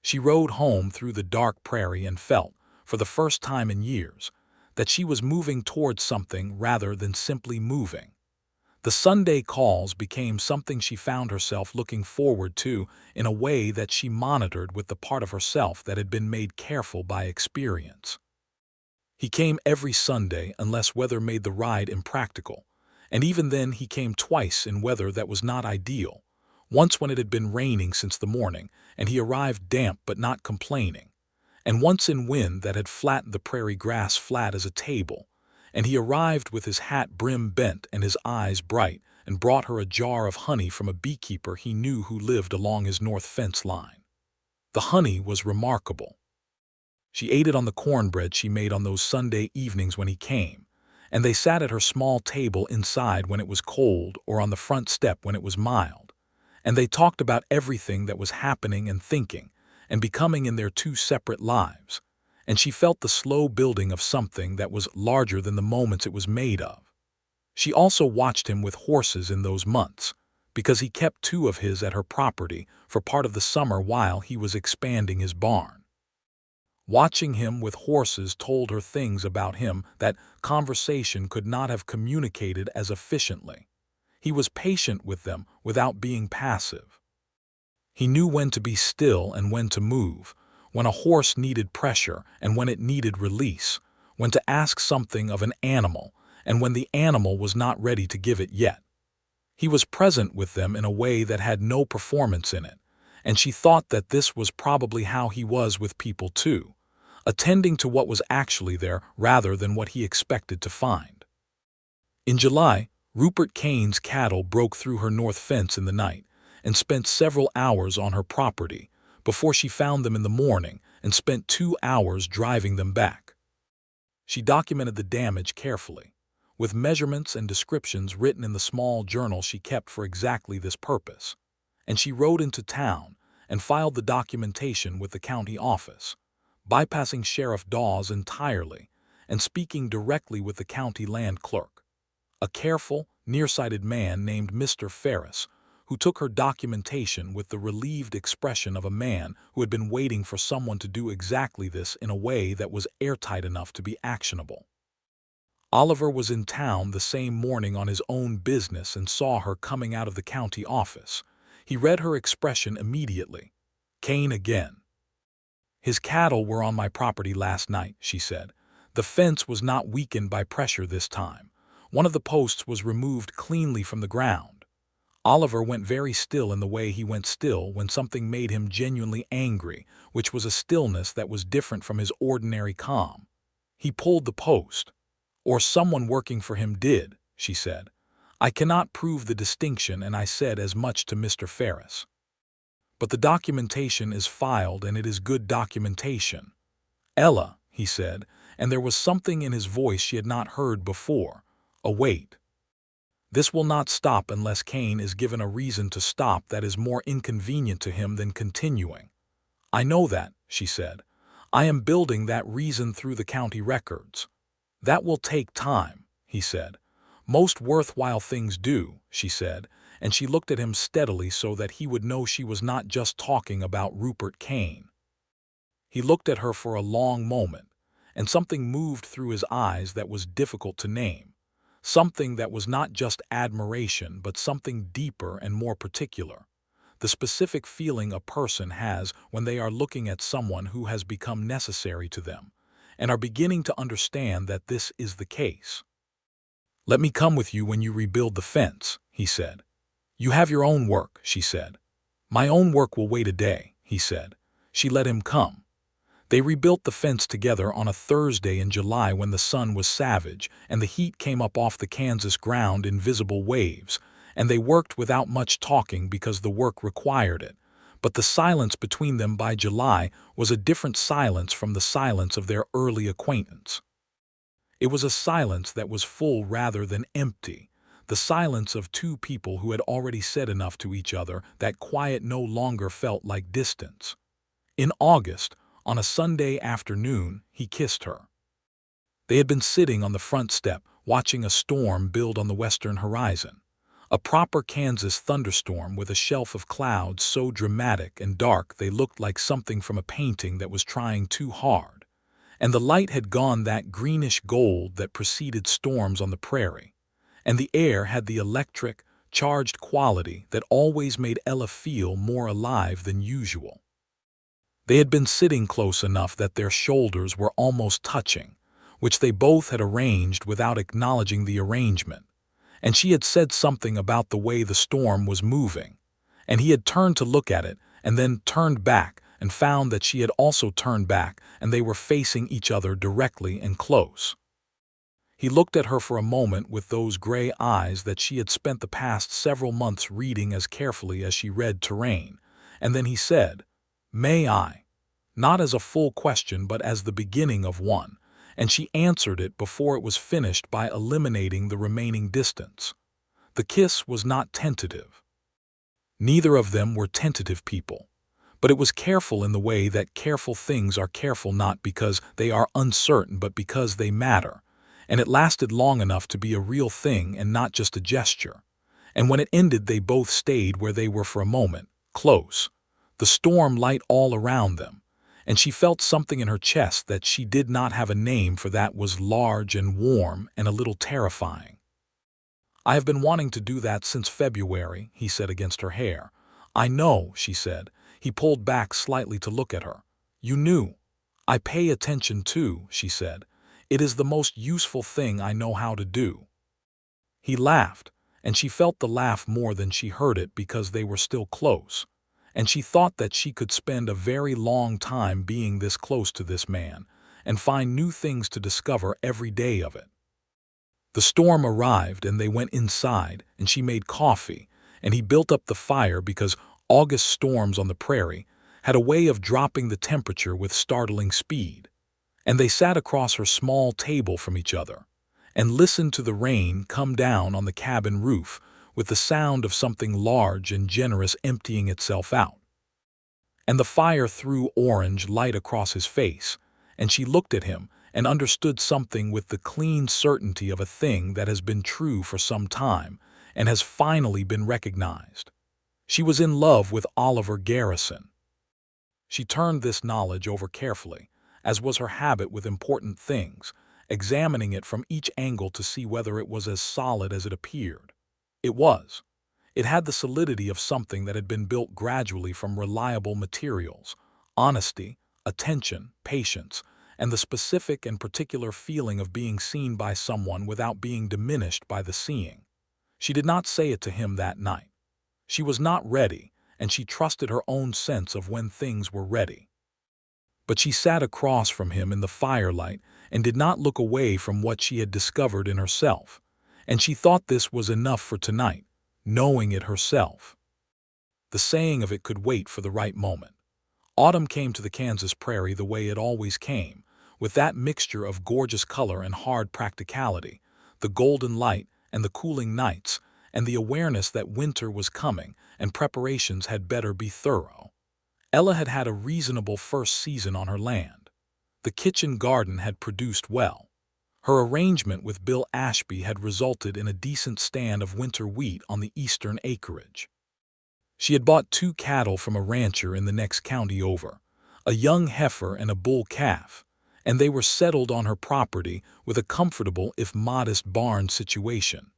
She rode home through the dark prairie and felt, for the first time in years, that she was moving towards something rather than simply moving. The Sunday calls became something she found herself looking forward to in a way that she monitored with the part of herself that had been made careful by experience. He came every Sunday unless weather made the ride impractical, and even then he came twice in weather that was not ideal, once when it had been raining since the morning, and he arrived damp but not complaining, and once in wind that had flattened the prairie grass flat as a table, and he arrived with his hat brim bent and his eyes bright, and brought her a jar of honey from a beekeeper he knew who lived along his north fence line. The honey was remarkable. She ate it on the cornbread she made on those Sunday evenings when he came, and they sat at her small table inside when it was cold or on the front step when it was mild, and they talked about everything that was happening and thinking and becoming in their two separate lives, and she felt the slow building of something that was larger than the moments it was made of. She also watched him with horses in those months, because he kept two of his at her property for part of the summer while he was expanding his barn. Watching him with horses told her things about him that conversation could not have communicated as efficiently. He was patient with them without being passive. He knew when to be still and when to move, when a horse needed pressure and when it needed release, when to ask something of an animal and when the animal was not ready to give it yet. He was present with them in a way that had no performance in it, and she thought that this was probably how he was with people too, attending to what was actually there rather than what he expected to find. In July, Rupert Kane's cattle broke through her north fence in the night and spent several hours on her property before she found them in the morning and spent 2 hours driving them back. She documented the damage carefully, with measurements and descriptions written in the small journal she kept for exactly this purpose, and she rode into town and filed the documentation with the county office, bypassing Sheriff Dawes entirely and speaking directly with the county land clerk, a careful, nearsighted man named Mr. Ferris, who took her documentation with the relieved expression of a man who had been waiting for someone to do exactly this in a way that was airtight enough to be actionable. Oliver was in town the same morning on his own business and saw her coming out of the county office. He read her expression immediately. Kane again. "His cattle were on my property last night," she said. "The fence was not weakened by pressure this time. One of the posts was removed cleanly from the ground." Oliver went very still in the way he went still when something made him genuinely angry, which was a stillness that was different from his ordinary calm. "He pulled the post. Or someone working for him did," she said. "I cannot prove the distinction, and I said as much to Mr. Ferris. But the documentation is filed and it is good documentation." "Ella," he said, and there was something in his voice she had not heard before, a weight. "This will not stop unless Kane is given a reason to stop that is more inconvenient to him than continuing." "I know that," she said. "I am building that reason through the county records." "That will take time," he said. "Most worthwhile things do," she said, and she looked at him steadily so that he would know she was not just talking about Rupert Kane. He looked at her for a long moment, and something moved through his eyes that was difficult to name, something that was not just admiration but something deeper and more particular, the specific feeling a person has when they are looking at someone who has become necessary to them, and are beginning to understand that this is the case. "Let me come with you when you rebuild the fence," he said. "You have your own work," she said. "My own work will wait a day," he said. She let him come. They rebuilt the fence together on a Thursday in July when the sun was savage and the heat came up off the Kansas ground in visible waves, and they worked without much talking because the work required it. But the silence between them by July was a different silence from the silence of their early acquaintance. It was a silence that was full rather than empty, the silence of two people who had already said enough to each other that quiet no longer felt like distance. In August, on a Sunday afternoon, he kissed her. They had been sitting on the front step, watching a storm build on the western horizon, a proper Kansas thunderstorm with a shelf of clouds so dramatic and dark they looked like something from a painting that was trying too hard, and the light had gone that greenish gold that preceded storms on the prairie, and the air had the electric, charged quality that always made Ella feel more alive than usual. They had been sitting close enough that their shoulders were almost touching, which they both had arranged without acknowledging the arrangement, and she had said something about the way the storm was moving, and he had turned to look at it and then turned back and found that she had also turned back, and they were facing each other directly and close. He looked at her for a moment with those gray eyes that she had spent the past several months reading as carefully as she read Terrain, and then he said, "May I?" Not as a full question but as the beginning of one, and she answered it before it was finished by eliminating the remaining distance. The kiss was not tentative. Neither of them were tentative people, but it was careful in the way that careful things are careful not because they are uncertain but because they matter, and it lasted long enough to be a real thing and not just a gesture. And when it ended they both stayed where they were for a moment, close, the storm light all around them, and she felt something in her chest that she did not have a name for that was large and warm and a little terrifying. "I have been wanting to do that since February," he said against her hair. "I know," she said. He pulled back slightly to look at her. "You knew." "I pay attention too," she said. "It is the most useful thing I know how to do." He laughed, and she felt the laugh more than she heard it because they were still close, and she thought that she could spend a very long time being this close to this man and find new things to discover every day of it. The storm arrived and they went inside and she made coffee and he built up the fire because August storms on the prairie had a way of dropping the temperature with startling speed. And they sat across her small table from each other and listened to the rain come down on the cabin roof with the sound of something large and generous emptying itself out. And the fire threw orange light across his face, and she looked at him and understood something with the clean certainty of a thing that has been true for some time and has finally been recognized. She was in love with Oliver Garrison. She turned this knowledge over carefully, as was her habit with important things, examining it from each angle to see whether it was as solid as it appeared. It was. It had the solidity of something that had been built gradually from reliable materials, honesty, attention, patience, and the specific and particular feeling of being seen by someone without being diminished by the seeing. She did not say it to him that night. She was not ready, and she trusted her own sense of when things were ready. But she sat across from him in the firelight and did not look away from what she had discovered in herself, and she thought this was enough for tonight, knowing it herself. The saying of it could wait for the right moment. Autumn came to the Kansas prairie the way it always came, with that mixture of gorgeous color and hard practicality, the golden light and the cooling nights, and the awareness that winter was coming and preparations had better be thorough. Ella had had a reasonable first season on her land. The kitchen garden had produced well. Her arrangement with Bill Ashby had resulted in a decent stand of winter wheat on the eastern acreage. She had bought 2 cattle from a rancher in the next county over, a young heifer and a bull calf, and they were settled on her property with a comfortable if modest barn situation.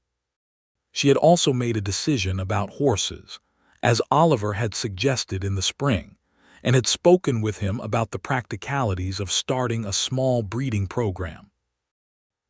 She had also made a decision about horses, as Oliver had suggested in the spring, and had spoken with him about the practicalities of starting a small breeding program.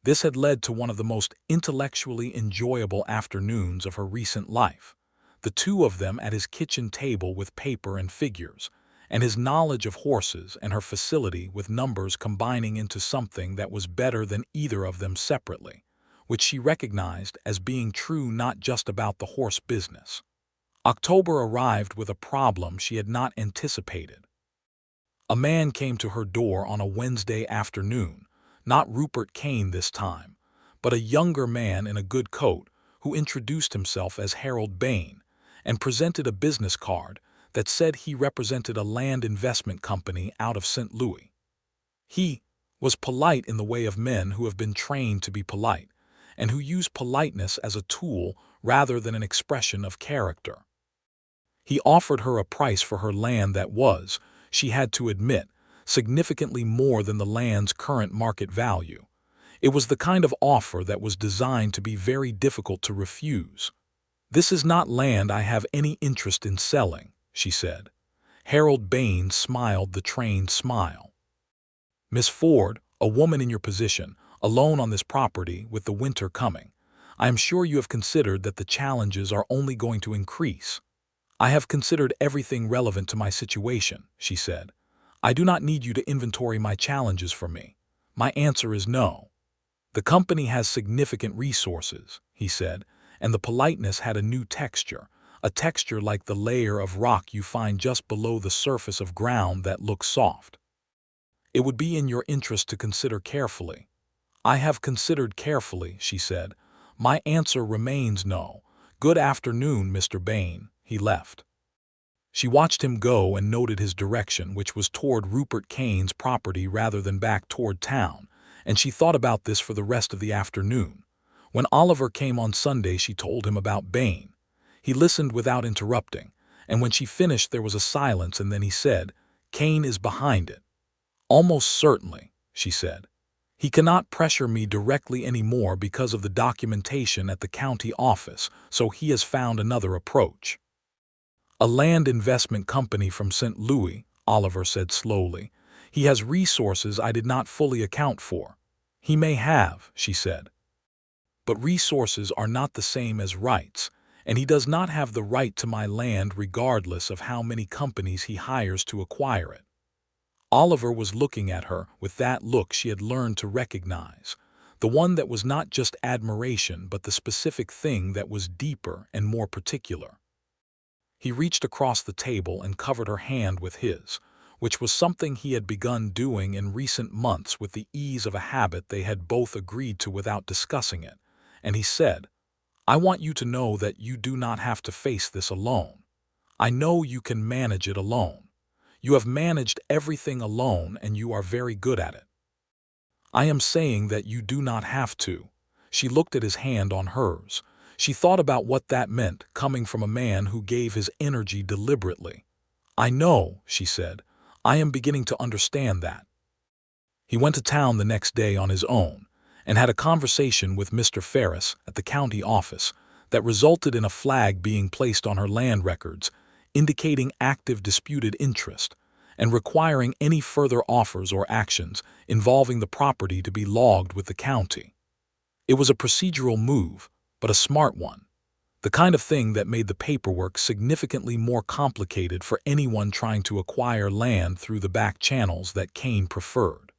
This had led to one of the most intellectually enjoyable afternoons of her recent life, the two of them at his kitchen table with paper and figures, and his knowledge of horses and her facility with numbers combining into something that was better than either of them separately, which she recognized as being true not just about the horse business. October arrived with a problem she had not anticipated. A man came to her door on a Wednesday afternoon, not Rupert Kane this time, but a younger man in a good coat who introduced himself as Harold Bain and presented a business card that said he represented a land investment company out of St. Louis. He was polite in the way of men who have been trained to be polite and who use politeness as a tool rather than an expression of character. He offered her a price for her land that was, she had to admit, significantly more than the land's current market value. It was the kind of offer that was designed to be very difficult to refuse. "This is not land I have any interest in selling," she said. Harold Bain smiled the trained smile. "Miss Ford, a woman in your position, alone on this property with the winter coming, I am sure you have considered that the challenges are only going to increase." "I have considered everything relevant to my situation," she said. "I do not need you to inventory my challenges for me. My answer is no." "The company has significant resources," he said, and the politeness had a new texture, a texture like the layer of rock you find just below the surface of ground that looks soft. "It would be in your interest to consider carefully." "I have considered carefully," she said. "My answer remains no. Good afternoon, Mr. Bain." He left. She watched him go and noted his direction, which was toward Rupert Kane's property rather than back toward town, and she thought about this for the rest of the afternoon. When Oliver came on Sunday, she told him about Bain. He listened without interrupting, and when she finished there was a silence, and then he said, "Kane is behind it." "Almost certainly," she said. "He cannot pressure me directly anymore because of the documentation at the county office, so he has found another approach." "A land investment company from St. Louis," Oliver said slowly. "He has resources I did not fully account for." "He may have," she said. "But resources are not the same as rights, and he does not have the right to my land regardless of how many companies he hires to acquire it." Oliver was looking at her with that look she had learned to recognize, the one that was not just admiration but the specific thing that was deeper and more particular. He reached across the table and covered her hand with his, which was something he had begun doing in recent months with the ease of a habit they had both agreed to without discussing it, and he said, "I want you to know that you do not have to face this alone. I know you can manage it alone. You have managed everything alone and you are very good at it. I am saying that you do not have to." She looked at his hand on hers. She thought about what that meant, coming from a man who gave his energy deliberately. "I know," she said. "I am beginning to understand that." He went to town the next day on his own and had a conversation with Mr. Ferris at the county office that resulted in a flag being placed on her land records, indicating active disputed interest, and requiring any further offers or actions involving the property to be logged with the county. It was a procedural move, but a smart one, the kind of thing that made the paperwork significantly more complicated for anyone trying to acquire land through the back channels that Kane preferred.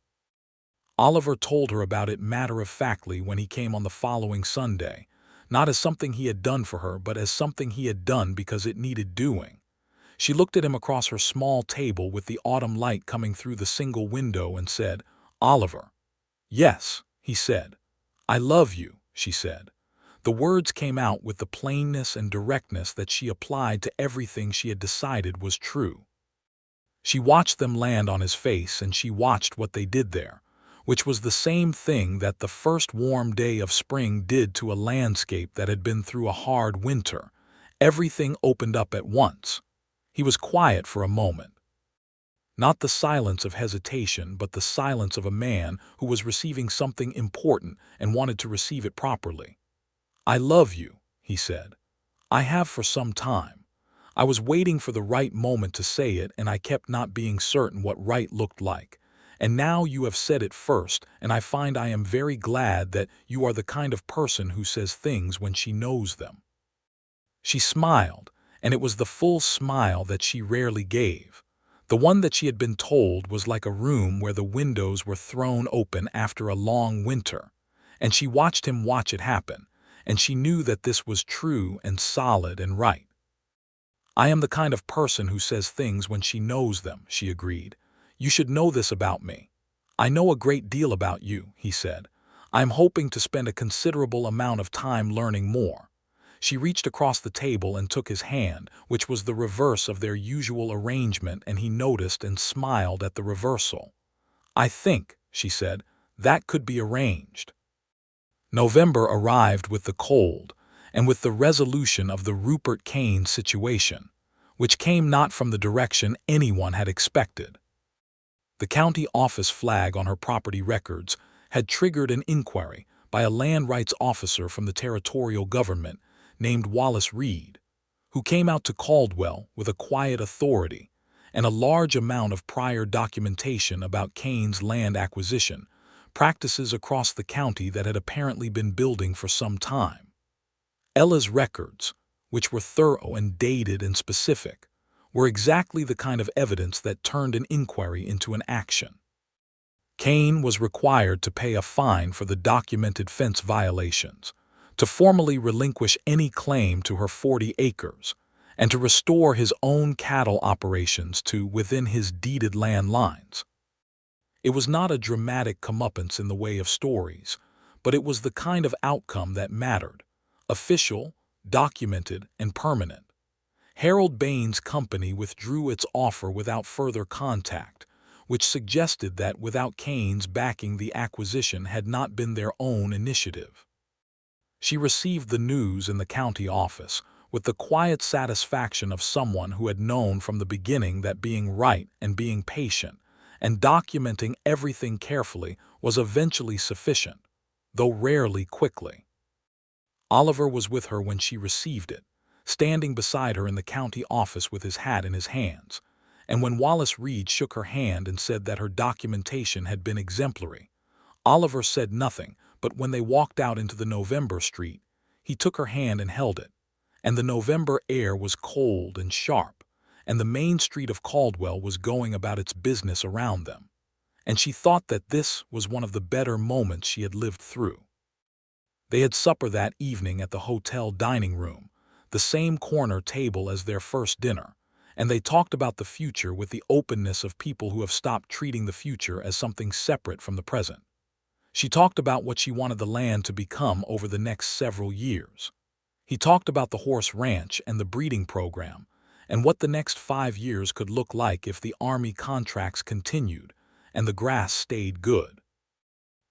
Oliver told her about it matter-of-factly when he came on the following Sunday, not as something he had done for her, but as something he had done because it needed doing. She looked at him across her small table with the autumn light coming through the single window and said, "Oliver." "Yes," he said. "I love you," she said. The words came out with the plainness and directness that she applied to everything she had decided was true. She watched them land on his face, and she watched what they did there, which was the same thing that the first warm day of spring did to a landscape that had been through a hard winter. Everything opened up at once. He was quiet for a moment. Not the silence of hesitation, but the silence of a man who was receiving something important and wanted to receive it properly. "I love you," he said. "I have for some time. I was waiting for the right moment to say it, and I kept not being certain what right looked like. And now you have said it first, and I find I am very glad that you are the kind of person who says things when she knows them." She smiled, and it was the full smile that she rarely gave. The one that she had been told was like a room where the windows were thrown open after a long winter, and she watched him watch it happen, and she knew that this was true and solid and right. "I am the kind of person who says things when she knows them," she agreed. "You should know this about me." "I know a great deal about you," he said. "I am hoping to spend a considerable amount of time learning more." She reached across the table and took his hand, which was the reverse of their usual arrangement, and he noticed and smiled at the reversal. "I think," she said, "that could be arranged." November arrived with the cold, and with the resolution of the Rupert Kane situation, which came not from the direction anyone had expected. The county office flag on her property records had triggered an inquiry by a land rights officer from the territorial government named Wallace Reed, who came out to Caldwell with a quiet authority and a large amount of prior documentation about Kane's land acquisition practices across the county that had apparently been building for some time. Ella's records, which were thorough and dated and specific, were exactly the kind of evidence that turned an inquiry into an action. Kane was required to pay a fine for the documented fence violations, to formally relinquish any claim to her 40 acres, and to restore his own cattle operations to within his deeded land lines. It was not a dramatic comeuppance in the way of stories, but it was the kind of outcome that mattered, official, documented, and permanent. Harold Bain's company withdrew its offer without further contact, which suggested that without Kane's backing the acquisition had not been their own initiative. She received the news in the county office with the quiet satisfaction of someone who had known from the beginning that being right and being patient and documenting everything carefully was eventually sufficient, though rarely quickly. Oliver was with her when she received it, standing beside her in the county office with his hat in his hands, and when Wallace Reed shook her hand and said that her documentation had been exemplary, Oliver said nothing, but when they walked out into the November street, he took her hand and held it, and the November air was cold and sharp, and the main street of Caldwell was going about its business around them, and she thought that this was one of the better moments she had lived through. They had supper that evening at the hotel dining room, the same corner table as their first dinner, and they talked about the future with the openness of people who have stopped treating the future as something separate from the present. She talked about what she wanted the land to become over the next several years. He talked about the horse ranch and the breeding program, and what the next 5 years could look like if the Army contracts continued and the grass stayed good.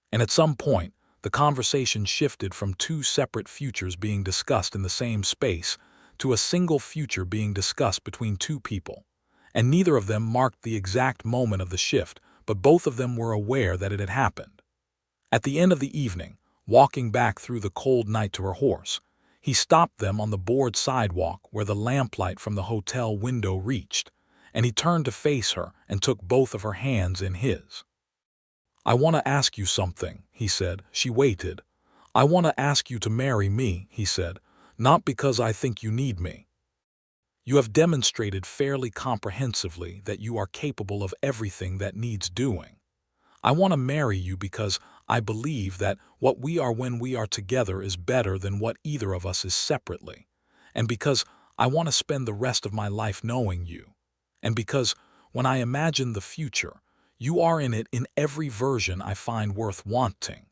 And at some point, the conversation shifted from two separate futures being discussed in the same space to a single future being discussed between two people, and neither of them marked the exact moment of the shift, but both of them were aware that it had happened. At the end of the evening, walking back through the cold night to her horse, he stopped them on the board sidewalk where the lamplight from the hotel window reached, and he turned to face her and took both of her hands in his. "I want to ask you something," he said. She waited. "I want to ask you to marry me," he said, "not because I think you need me. You have demonstrated fairly comprehensively that you are capable of everything that needs doing. I want to marry you because I believe that what we are when we are together is better than what either of us is separately, and because I want to spend the rest of my life knowing you, and because when I imagine the future, you are in it in every version I find worth wanting."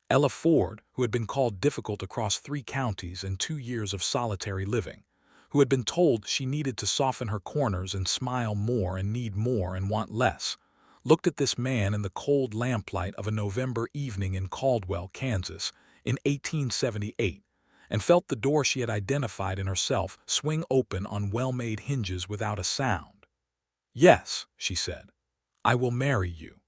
Ella Ford, who had been called difficult across 3 counties and 2 years of solitary living, who had been told she needed to soften her corners and smile more and need more and want less, looked at this man in the cold lamplight of a November evening in Caldwell, Kansas, in 1878, and felt the door she had identified in herself swing open on well-made hinges without a sound. "Yes," she said, "I will marry you."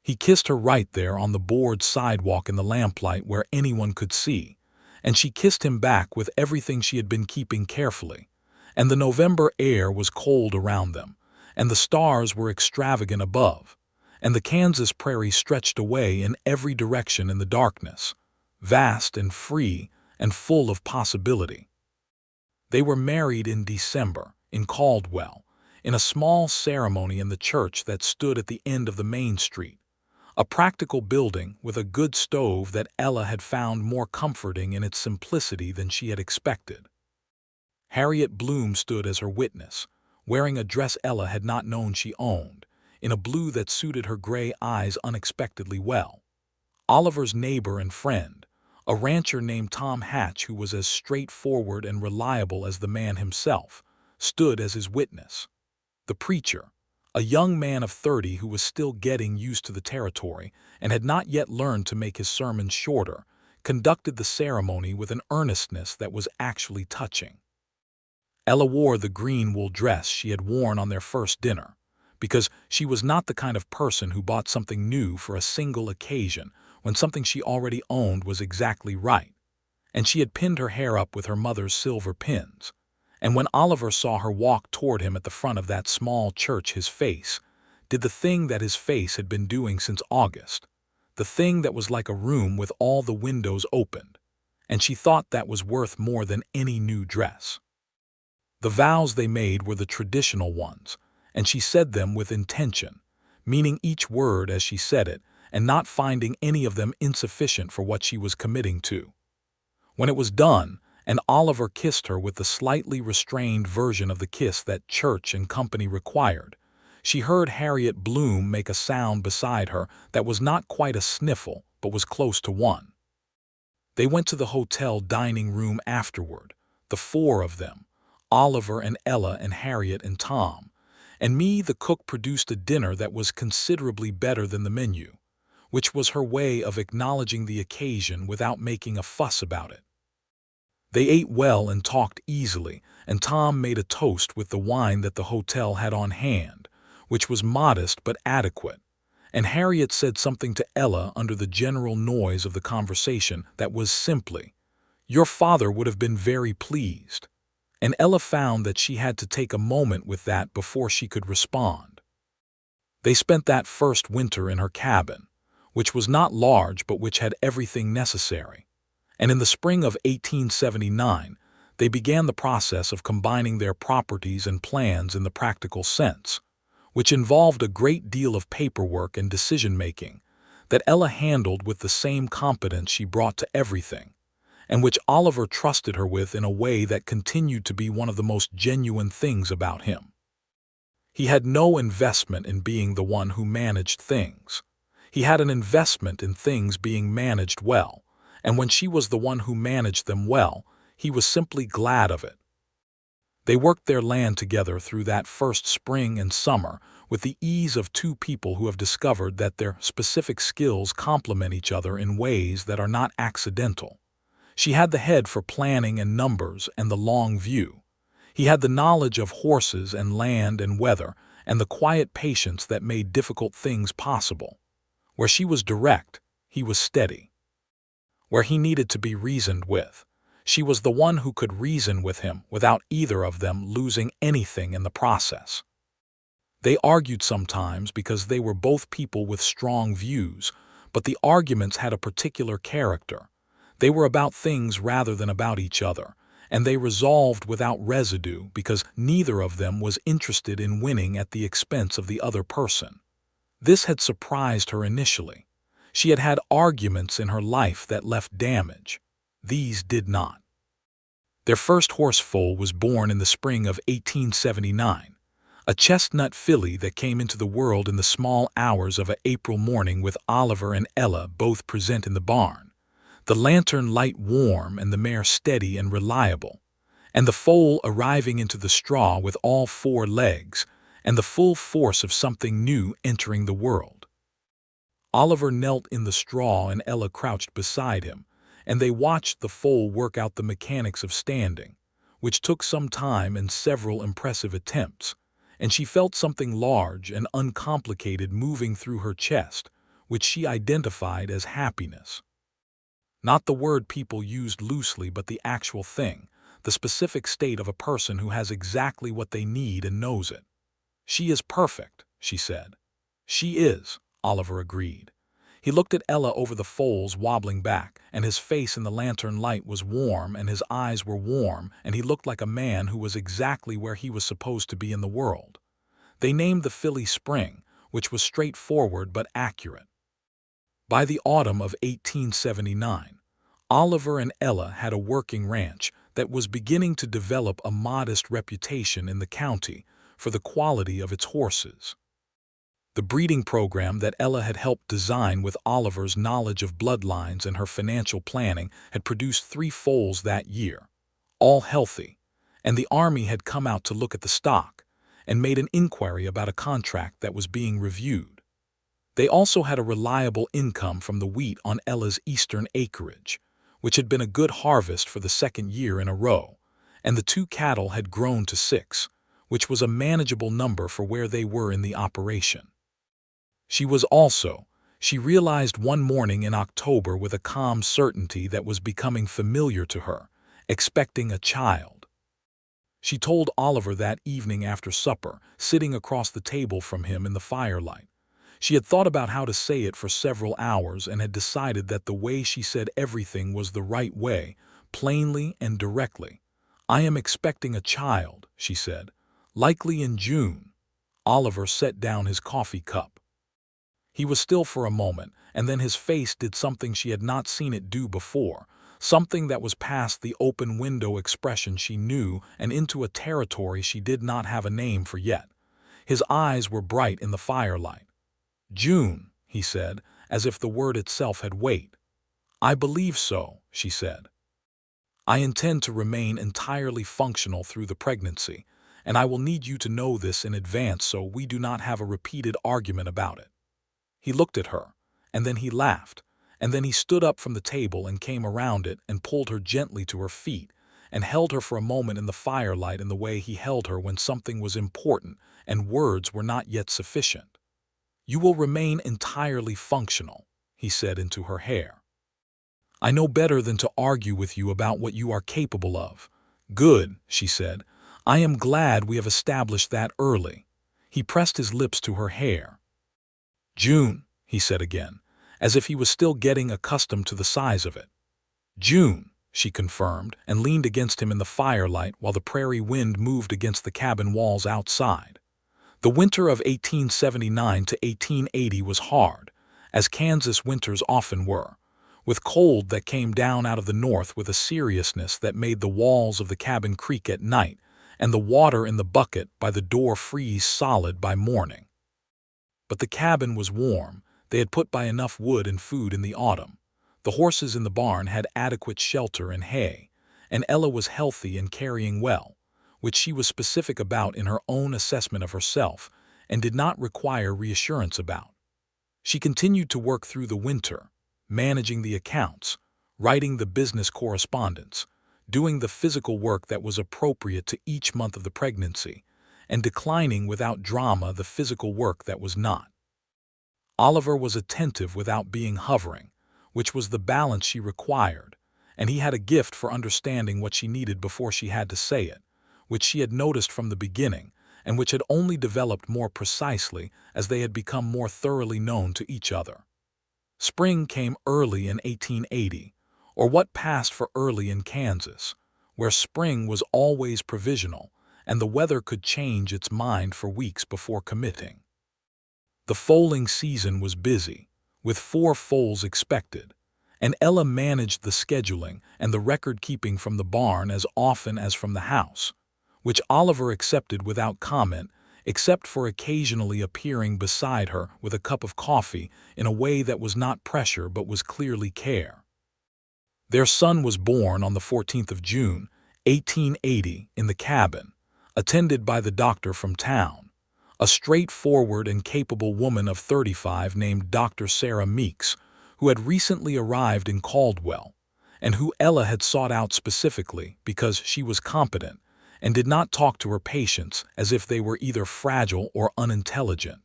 He kissed her right there on the board sidewalk in the lamplight where anyone could see, and she kissed him back with everything she had been keeping carefully, and the November air was cold around them, and the stars were extravagant above, and the Kansas prairie stretched away in every direction in the darkness, vast and free and full of possibility. They were married in December, in Caldwell, in a small ceremony in the church that stood at the end of the main street, a practical building with a good stove that Ella had found more comforting in its simplicity than she had expected. Harriet Bloom stood as her witness, wearing a dress Ella had not known she owned, in a blue that suited her gray eyes unexpectedly well. Oliver's neighbor and friend, a rancher named Tom Hatch who was as straightforward and reliable as the man himself, stood as his witness. The preacher, a young man of 30 who was still getting used to the territory and had not yet learned to make his sermons shorter, conducted the ceremony with an earnestness that was actually touching. Ella wore the green wool dress she had worn on their first dinner, because she was not the kind of person who bought something new for a single occasion when something she already owned was exactly right, and she had pinned her hair up with her mother's silver pins. And when Oliver saw her walk toward him at the front of that small church, his face did the thing that his face had been doing since August, the thing that was like a room with all the windows opened, and she thought that was worth more than any new dress. The vows they made were the traditional ones, and she said them with intention, meaning each word as she said it, and not finding any of them insufficient for what she was committing to. When it was done, and Oliver kissed her with the slightly restrained version of the kiss that church and company required, she heard Harriet Bloom make a sound beside her that was not quite a sniffle, but was close to one. They went to the hotel dining room afterward, the four of them, Oliver and Ella and Harriet and Tom, and me. The cook produced a dinner that was considerably better than the menu, which was her way of acknowledging the occasion without making a fuss about it. They ate well and talked easily, and Tom made a toast with the wine that the hotel had on hand, which was modest but adequate, and Harriet said something to Ella under the general noise of the conversation that was simply, "Your father would have been very pleased," and Ella found that she had to take a moment with that before she could respond. They spent that first winter in her cabin, which was not large but which had everything necessary, and in the spring of 1879 they began the process of combining their properties and plans in the practical sense, which involved a great deal of paperwork and decision-making that Ella handled with the same competence she brought to everything, and which Oliver trusted her with in a way that continued to be one of the most genuine things about him. He had no investment in being the one who managed things. He had an investment in things being managed well, and when she was the one who managed them well, he was simply glad of it. They worked their land together through that first spring and summer with the ease of two people who have discovered that their specific skills complement each other in ways that are not accidental. She had the head for planning and numbers and the long view. He had the knowledge of horses and land and weather and the quiet patience that made difficult things possible. Where she was direct, he was steady. Where he needed to be reasoned with, she was the one who could reason with him without either of them losing anything in the process. They argued sometimes because they were both people with strong views, but the arguments had a particular character. They were about things rather than about each other, and they resolved without residue because neither of them was interested in winning at the expense of the other person. This had surprised her initially. She had had arguments in her life that left damage. These did not. Their first horse foal was born in the spring of 1879, a chestnut filly that came into the world in the small hours of an April morning with Oliver and Ella both present in the barn, the lantern light warm and the mare steady and reliable, and the foal arriving into the straw with all four legs and the full force of something new entering the world. Oliver knelt in the straw and Ella crouched beside him, and they watched the foal work out the mechanics of standing, which took some time and several impressive attempts, and she felt something large and uncomplicated moving through her chest, which she identified as happiness. Not the word people used loosely, but the actual thing, the specific state of a person who has exactly what they need and knows it. "She is perfect," she said. "She is," Oliver agreed. He looked at Ella over the foals wobbling back, and his face in the lantern light was warm and his eyes were warm, and he looked like a man who was exactly where he was supposed to be in the world. They named the filly Spring, which was straightforward but accurate. By the autumn of 1879, Oliver and Ella had a working ranch that was beginning to develop a modest reputation in the county for the quality of its horses. The breeding program that Ella had helped design with Oliver's knowledge of bloodlines and her financial planning had produced 3 foals that year, all healthy, and the Army had come out to look at the stock and made an inquiry about a contract that was being reviewed. They also had a reliable income from the wheat on Ella's eastern acreage, which had been a good harvest for the 2nd year in a row, and the 2 cattle had grown to 6, which was a manageable number for where they were in the operation. She realized one morning in October with a calm certainty that was becoming familiar to her, expecting a child. She told Oliver that evening after supper, sitting across the table from him in the firelight. She had thought about how to say it for several hours and had decided that the way she said everything was the right way, plainly and directly. "I am expecting a child," she said. "Likely in June." Oliver set down his coffee cup. He was still for a moment, and then his face did something she had not seen it do before, something that was past the open window expression she knew and into a territory she did not have a name for yet. His eyes were bright in the firelight. "June," he said, as if the word itself had weight. "I believe so," she said. "I intend to remain entirely functional through the pregnancy, and I will need you to know this in advance so we do not have a repeated argument about it." He looked at her, and then he laughed, and then he stood up from the table and came around it and pulled her gently to her feet and held her for a moment in the firelight in the way he held her when something was important and words were not yet sufficient. "You will remain entirely functional," he said into her hair. "I know better than to argue with you about what you are capable of." "Good," she said. "I am glad we have established that early." He pressed his lips to her hair. "June," he said again, as if he was still getting accustomed to the size of it. "June," she confirmed, and leaned against him in the firelight while the prairie wind moved against the cabin walls outside. The winter of 1879 to 1880 was hard, as Kansas winters often were, with cold that came down out of the north with a seriousness that made the walls of the cabin creak at night and the water in the bucket by the door freeze solid by morning. But the cabin was warm. They had put by enough wood and food in the autumn. The horses in the barn had adequate shelter and hay, and Ella was healthy and carrying well, which she was specific about in her own assessment of herself and did not require reassurance about. She continued to work through the winter, managing the accounts, writing the business correspondence, doing the physical work that was appropriate to each month of the pregnancy, and declining without drama the physical work that was not. Oliver was attentive without being hovering, which was the balance she required, and he had a gift for understanding what she needed before she had to say it, which she had noticed from the beginning, and which had only developed more precisely as they had become more thoroughly known to each other. Spring came early in 1880, or what passed for early in Kansas, where spring was always provisional, and the weather could change its mind for weeks before committing. The foaling season was busy, with 4 foals expected, and Ella managed the scheduling and the record-keeping from the barn as often as from the house, which Oliver accepted without comment, except for occasionally appearing beside her with a cup of coffee in a way that was not pressure but was clearly care. Their son was born on the 14th of June, 1880, in the cabin, attended by the doctor from town, a straightforward and capable woman of 35 named Dr. Sarah Meeks, who had recently arrived in Caldwell, and who Ella had sought out specifically because she was competent and did not talk to her patients as if they were either fragile or unintelligent.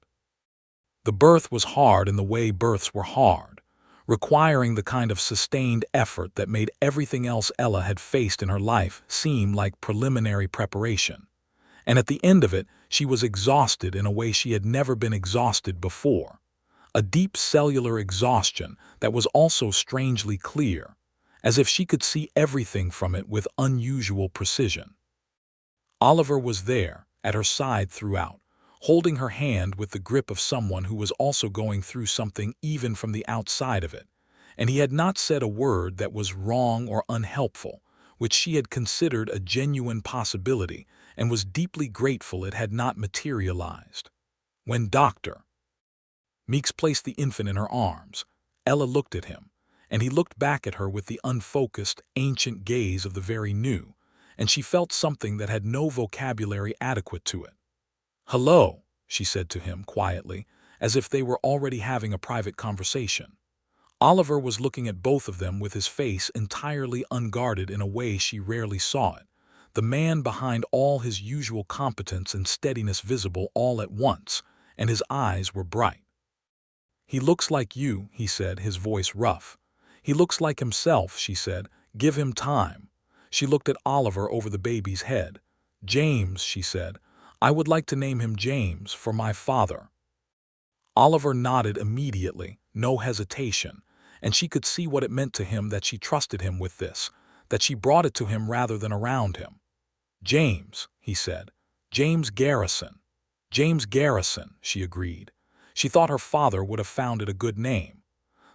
The birth was hard in the way births were hard, requiring the kind of sustained effort that made everything else Ella had faced in her life seem like preliminary preparation. And at the end of it, she was exhausted in a way she had never been exhausted before, a deep cellular exhaustion that was also strangely clear, as if she could see everything from it with unusual precision. Oliver was there, at her side throughout, holding her hand with the grip of someone who was also going through something even from the outside of it, and he had not said a word that was wrong or unhelpful, which she had considered a genuine possibility and was deeply grateful it had not materialized. When Dr. Meeks placed the infant in her arms, Ella looked at him, and he looked back at her with the unfocused, ancient gaze of the very new, and she felt something that had no vocabulary adequate to it. "Hello," she said to him quietly, as if they were already having a private conversation. Oliver was looking at both of them with his face entirely unguarded in a way she rarely saw it, the man behind all his usual competence and steadiness visible all at once, and his eyes were bright. "He looks like you," he said, his voice rough. "He looks like himself," she said. "Give him time." She looked at Oliver over the baby's head. "James," she said. "I would like to name him James, for my father." Oliver nodded immediately, no hesitation, and she could see what it meant to him that she trusted him with this, that she brought it to him rather than around him. "James," he said. "James Garrison." "James Garrison," she agreed. She thought her father would have found it a good name.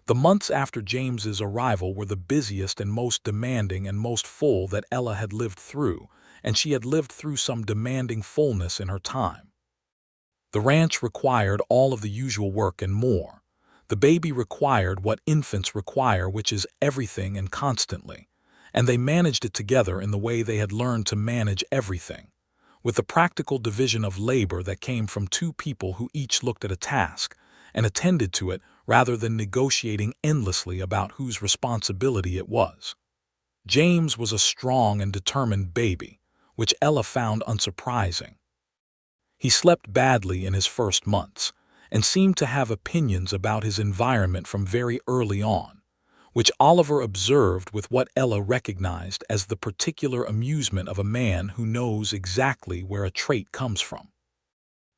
The months after James's arrival were the busiest and most demanding and most full that Ella had lived through, and she had lived through some demanding fullness in her time. The ranch required all of the usual work and more. The baby required what infants require, which is everything and constantly, and they managed it together in the way they had learned to manage everything, with the practical division of labor that came from two people who each looked at a task and attended to it rather than negotiating endlessly about whose responsibility it was. James was a strong and determined baby, which Ella found unsurprising. He slept badly in his first months, and seemed to have opinions about his environment from very early on, which Oliver observed with what Ella recognized as the particular amusement of a man who knows exactly where a trait comes from.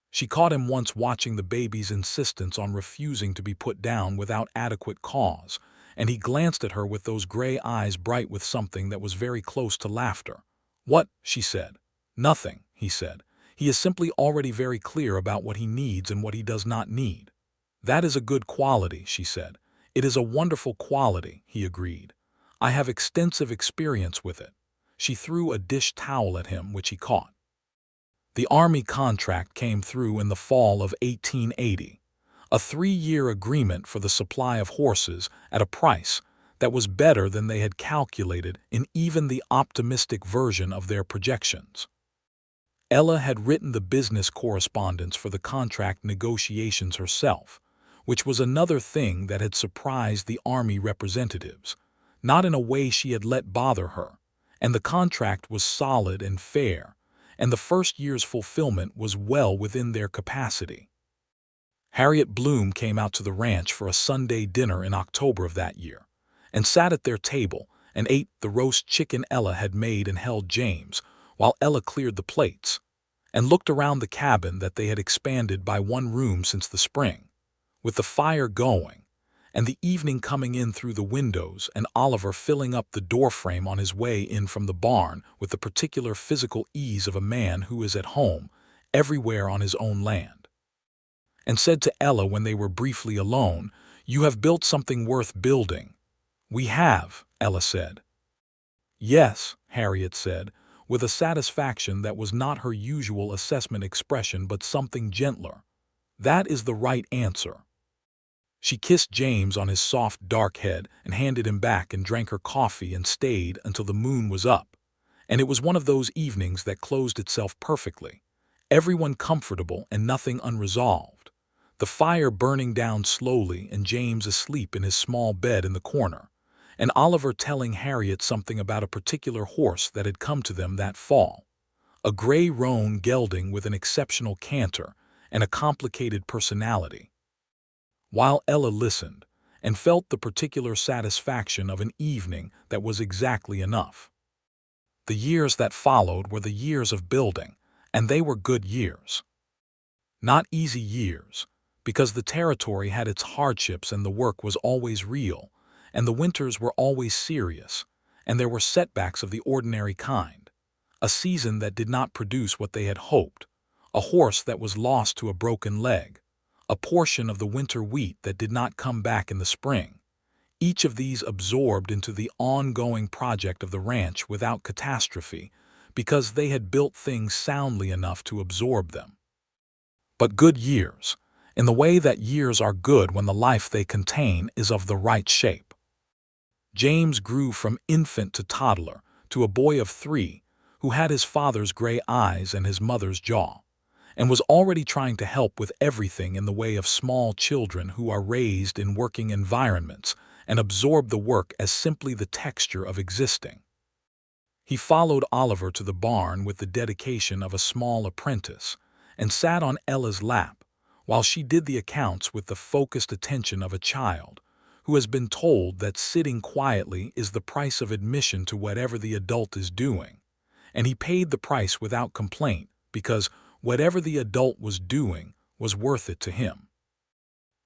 She caught him once watching the baby's insistence on refusing to be put down without adequate cause, and he glanced at her with those gray eyes bright with something that was very close to laughter. "What?" she said. "Nothing," he said. "He is simply already very clear about what he needs and what he does not need." "That is a good quality," she said. "It is a wonderful quality," he agreed. "I have extensive experience with it." She threw a dish towel at him, which he caught. The Army contract came through in the fall of 1880, a 3-year agreement for the supply of horses at a price that was better than they had calculated in even the optimistic version of their projections. Ella had written the business correspondence for the contract negotiations herself, which was another thing that had surprised the Army representatives, not in a way she had let bother her, and the contract was solid and fair, and the first year's fulfillment was well within their capacity. Harriet Bloom came out to the ranch for a Sunday dinner in October of that year, and sat at their table and ate the roast chicken Ella had made and held James, while Ella cleared the plates, and looked around the cabin that they had expanded by one room since the spring, with the fire going, and the evening coming in through the windows, and Oliver filling up the doorframe on his way in from the barn with the particular physical ease of a man who is at home everywhere on his own land, and said to Ella when they were briefly alone, "You have built something worth building." "We have," Ella said. "Yes," Harriet said, with a satisfaction that was not her usual assessment expression but something gentler. "That is the right answer." She kissed James on his soft, dark head and handed him back and drank her coffee and stayed until the moon was up. And it was one of those evenings that closed itself perfectly, everyone comfortable and nothing unresolved, the fire burning down slowly and James asleep in his small bed in the corner, and Oliver telling Harriet something about a particular horse that had come to them that fall, a gray roan gelding with an exceptional canter and a complicated personality, while Ella listened and felt the particular satisfaction of an evening that was exactly enough. The years that followed were the years of building, and they were good years. Not easy years, because the territory had its hardships and the work was always real, and the winters were always serious, and there were setbacks of the ordinary kind, a season that did not produce what they had hoped, a horse that was lost to a broken leg, a portion of the winter wheat that did not come back in the spring, each of these absorbed into the ongoing project of the ranch without catastrophe, because they had built things soundly enough to absorb them. But good years, in the way that years are good when the life they contain is of the right shape. James grew from infant to toddler to a boy of 3 who had his father's gray eyes and his mother's jaw, and was already trying to help with everything in the way of small children who are raised in working environments and absorb the work as simply the texture of existing. He followed Oliver to the barn with the dedication of a small apprentice and sat on Ella's lap while she did the accounts with the focused attention of a child who has been told that sitting quietly is the price of admission to whatever the adult is doing. And he paid the price without complaint because whatever the adult was doing was worth it to him.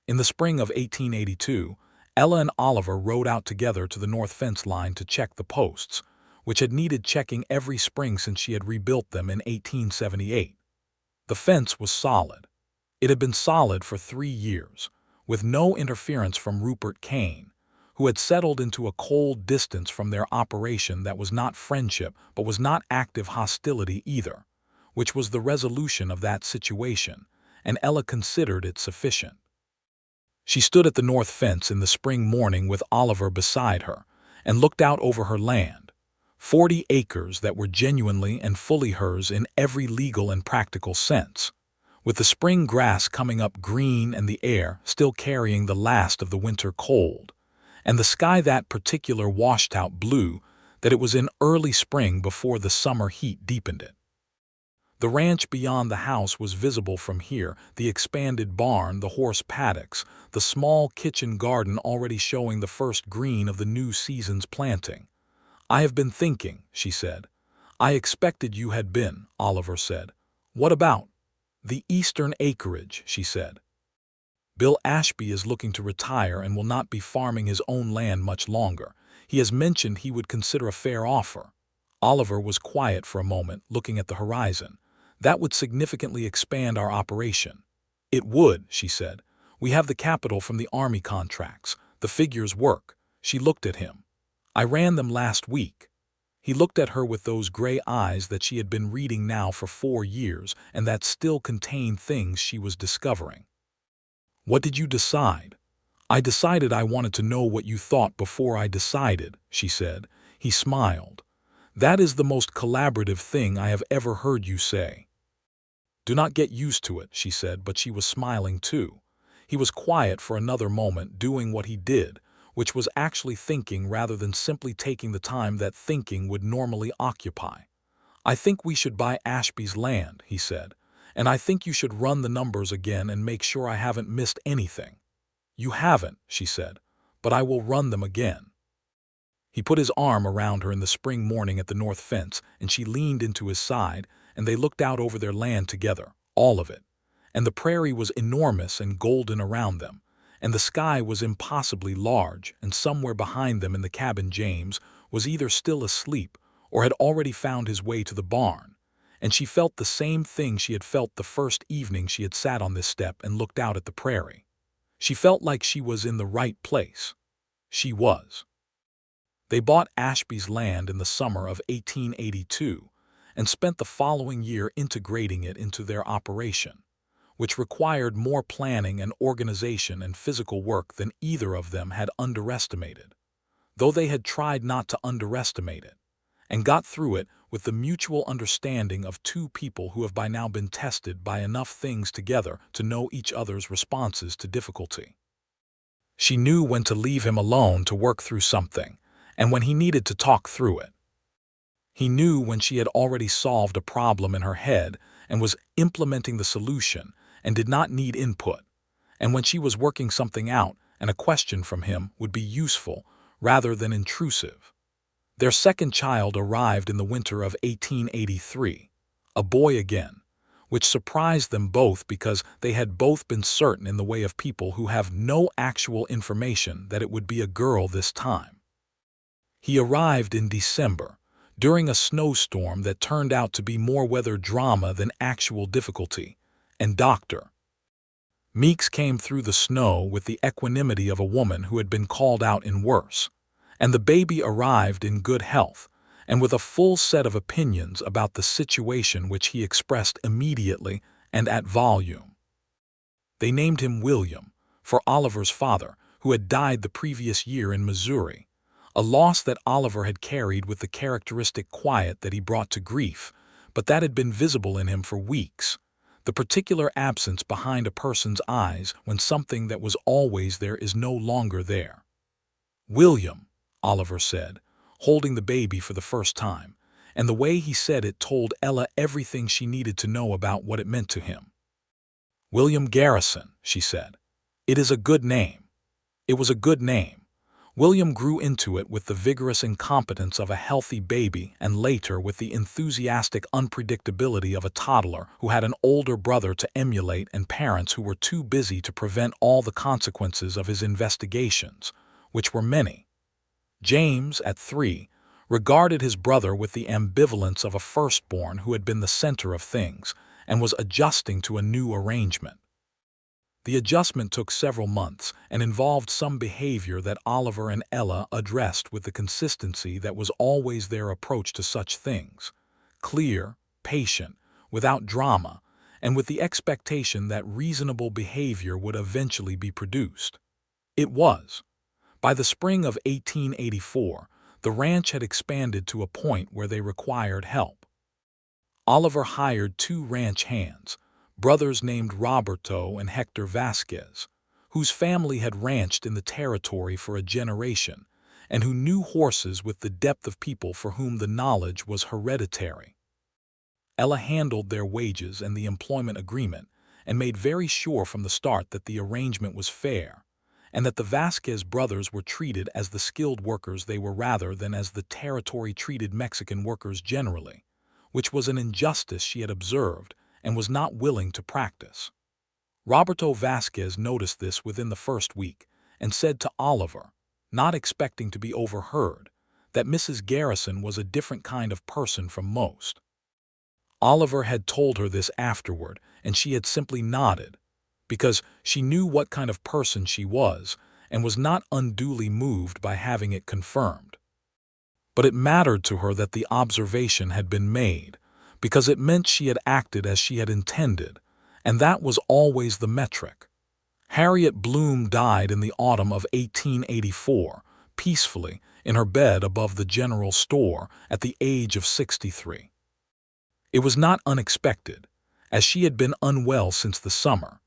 In the spring of 1882, Ella and Oliver rode out together to the north fence line to check the posts, which had needed checking every spring since she had rebuilt them in 1878. The fence was solid. It had been solid for 3 years, with no interference from Rupert Kane, who had settled into a cold distance from their operation that was not friendship but was not active hostility either, which was the resolution of that situation, and Ella considered it sufficient. She stood at the north fence in the spring morning with Oliver beside her and looked out over her land, 40 acres that were genuinely and fully hers in every legal and practical sense, with the spring grass coming up green and the air still carrying the last of the winter cold, and the sky that particular washed-out blue that it was in early spring before the summer heat deepened it. The ranch beyond the house was visible from here, the expanded barn, the horse paddocks, the small kitchen garden already showing the first green of the new season's planting. "I have been thinking," she said. "I expected you had been," Oliver said. "What about?" "The eastern acreage," she said. "Bill Ashby is looking to retire and will not be farming his own land much longer. He has mentioned he would consider a fair offer." Oliver was quiet for a moment, looking at the horizon. "That would significantly expand our operation." "It would," she said. "We have the capital from the Army contracts. The figures work." She looked at him. "I ran them last week." He looked at her with those gray eyes that she had been reading now for 4 years and that still contained things she was discovering. "What did you decide?" "I decided I wanted to know what you thought before I decided," she said. He smiled. "That is the most collaborative thing I have ever heard you say." "Do not get used to it," she said, but she was smiling too. He was quiet for another moment, doing what he did, which was actually thinking rather than simply taking the time that thinking would normally occupy. "I think we should buy Ashby's land," he said, "and I think you should run the numbers again and make sure I haven't missed anything." "You haven't," she said, "but I will run them again." He put his arm around her in the spring morning at the north fence, and she leaned into his side, and they looked out over their land together, all of it. And the prairie was enormous and golden around them, and the sky was impossibly large, and somewhere behind them in the cabin James was either still asleep or had already found his way to the barn, and she felt the same thing she had felt the first evening she had sat on this step and looked out at the prairie. She felt like she was in the right place. She was. They bought Ashby's land in the summer of 1882 and spent the following year integrating it into their operation, which required more planning and organization and physical work than either of them had underestimated, though they had tried not to underestimate it, and got through it with the mutual understanding of two people who have by now been tested by enough things together to know each other's responses to difficulty. She knew when to leave him alone to work through something, and when he needed to talk through it. He knew when she had already solved a problem in her head and was implementing the solution and did not need input, and when she was working something out and a question from him would be useful rather than intrusive. Their second child arrived in the winter of 1883, a boy again, which surprised them both because they had both been certain in the way of people who have no actual information that it would be a girl this time. He arrived in December, during a snowstorm that turned out to be more weather drama than actual difficulty, and Dr. Meeks came through the snow with the equanimity of a woman who had been called out in worse, and the baby arrived in good health and with a full set of opinions about the situation which he expressed immediately and at volume. They named him William, for Oliver's father, who had died the previous year in Missouri, a loss that Oliver had carried with the characteristic quiet that he brought to grief, but that had been visible in him for weeks, the particular absence behind a person's eyes when something that was always there is no longer there. "William," Oliver said, holding the baby for the first time, and the way he said it told Ella everything she needed to know about what it meant to him. "William Garrison," she said. "It is a good name." It was a good name. William grew into it with the vigorous incompetence of a healthy baby and later with the enthusiastic unpredictability of a toddler who had an older brother to emulate and parents who were too busy to prevent all the consequences of his investigations, which were many. James, at 3, regarded his brother with the ambivalence of a firstborn who had been the center of things and was adjusting to a new arrangement. The adjustment took several months and involved some behavior that Oliver and Ella addressed with the consistency that was always their approach to such things: clear, patient, without drama, and with the expectation that reasonable behavior would eventually be produced. It was. By the spring of 1884, the ranch had expanded to a point where they required help. Oliver hired 2 ranch hands, brothers named Roberto and Hector Vasquez, whose family had ranched in the territory for a generation and who knew horses with the depth of people for whom the knowledge was hereditary. Ella handled their wages and the employment agreement and made very sure from the start that the arrangement was fair and that the Vasquez brothers were treated as the skilled workers they were rather than as the territory treated Mexican workers generally, which was an injustice she had observed and was not willing to practice. Roberto Vasquez noticed this within the first week and said to Oliver, not expecting to be overheard, that Mrs. Garrison was a different kind of person from most. Oliver had told her this afterward, and she had simply nodded, because she knew what kind of person she was and was not unduly moved by having it confirmed. But it mattered to her that the observation had been made, because it meant she had acted as she had intended, and that was always the metric. Harriet Bloom died in the autumn of 1884, peacefully, in her bed above the general store, at the age of 63. It was not unexpected, as she had been unwell since the summer,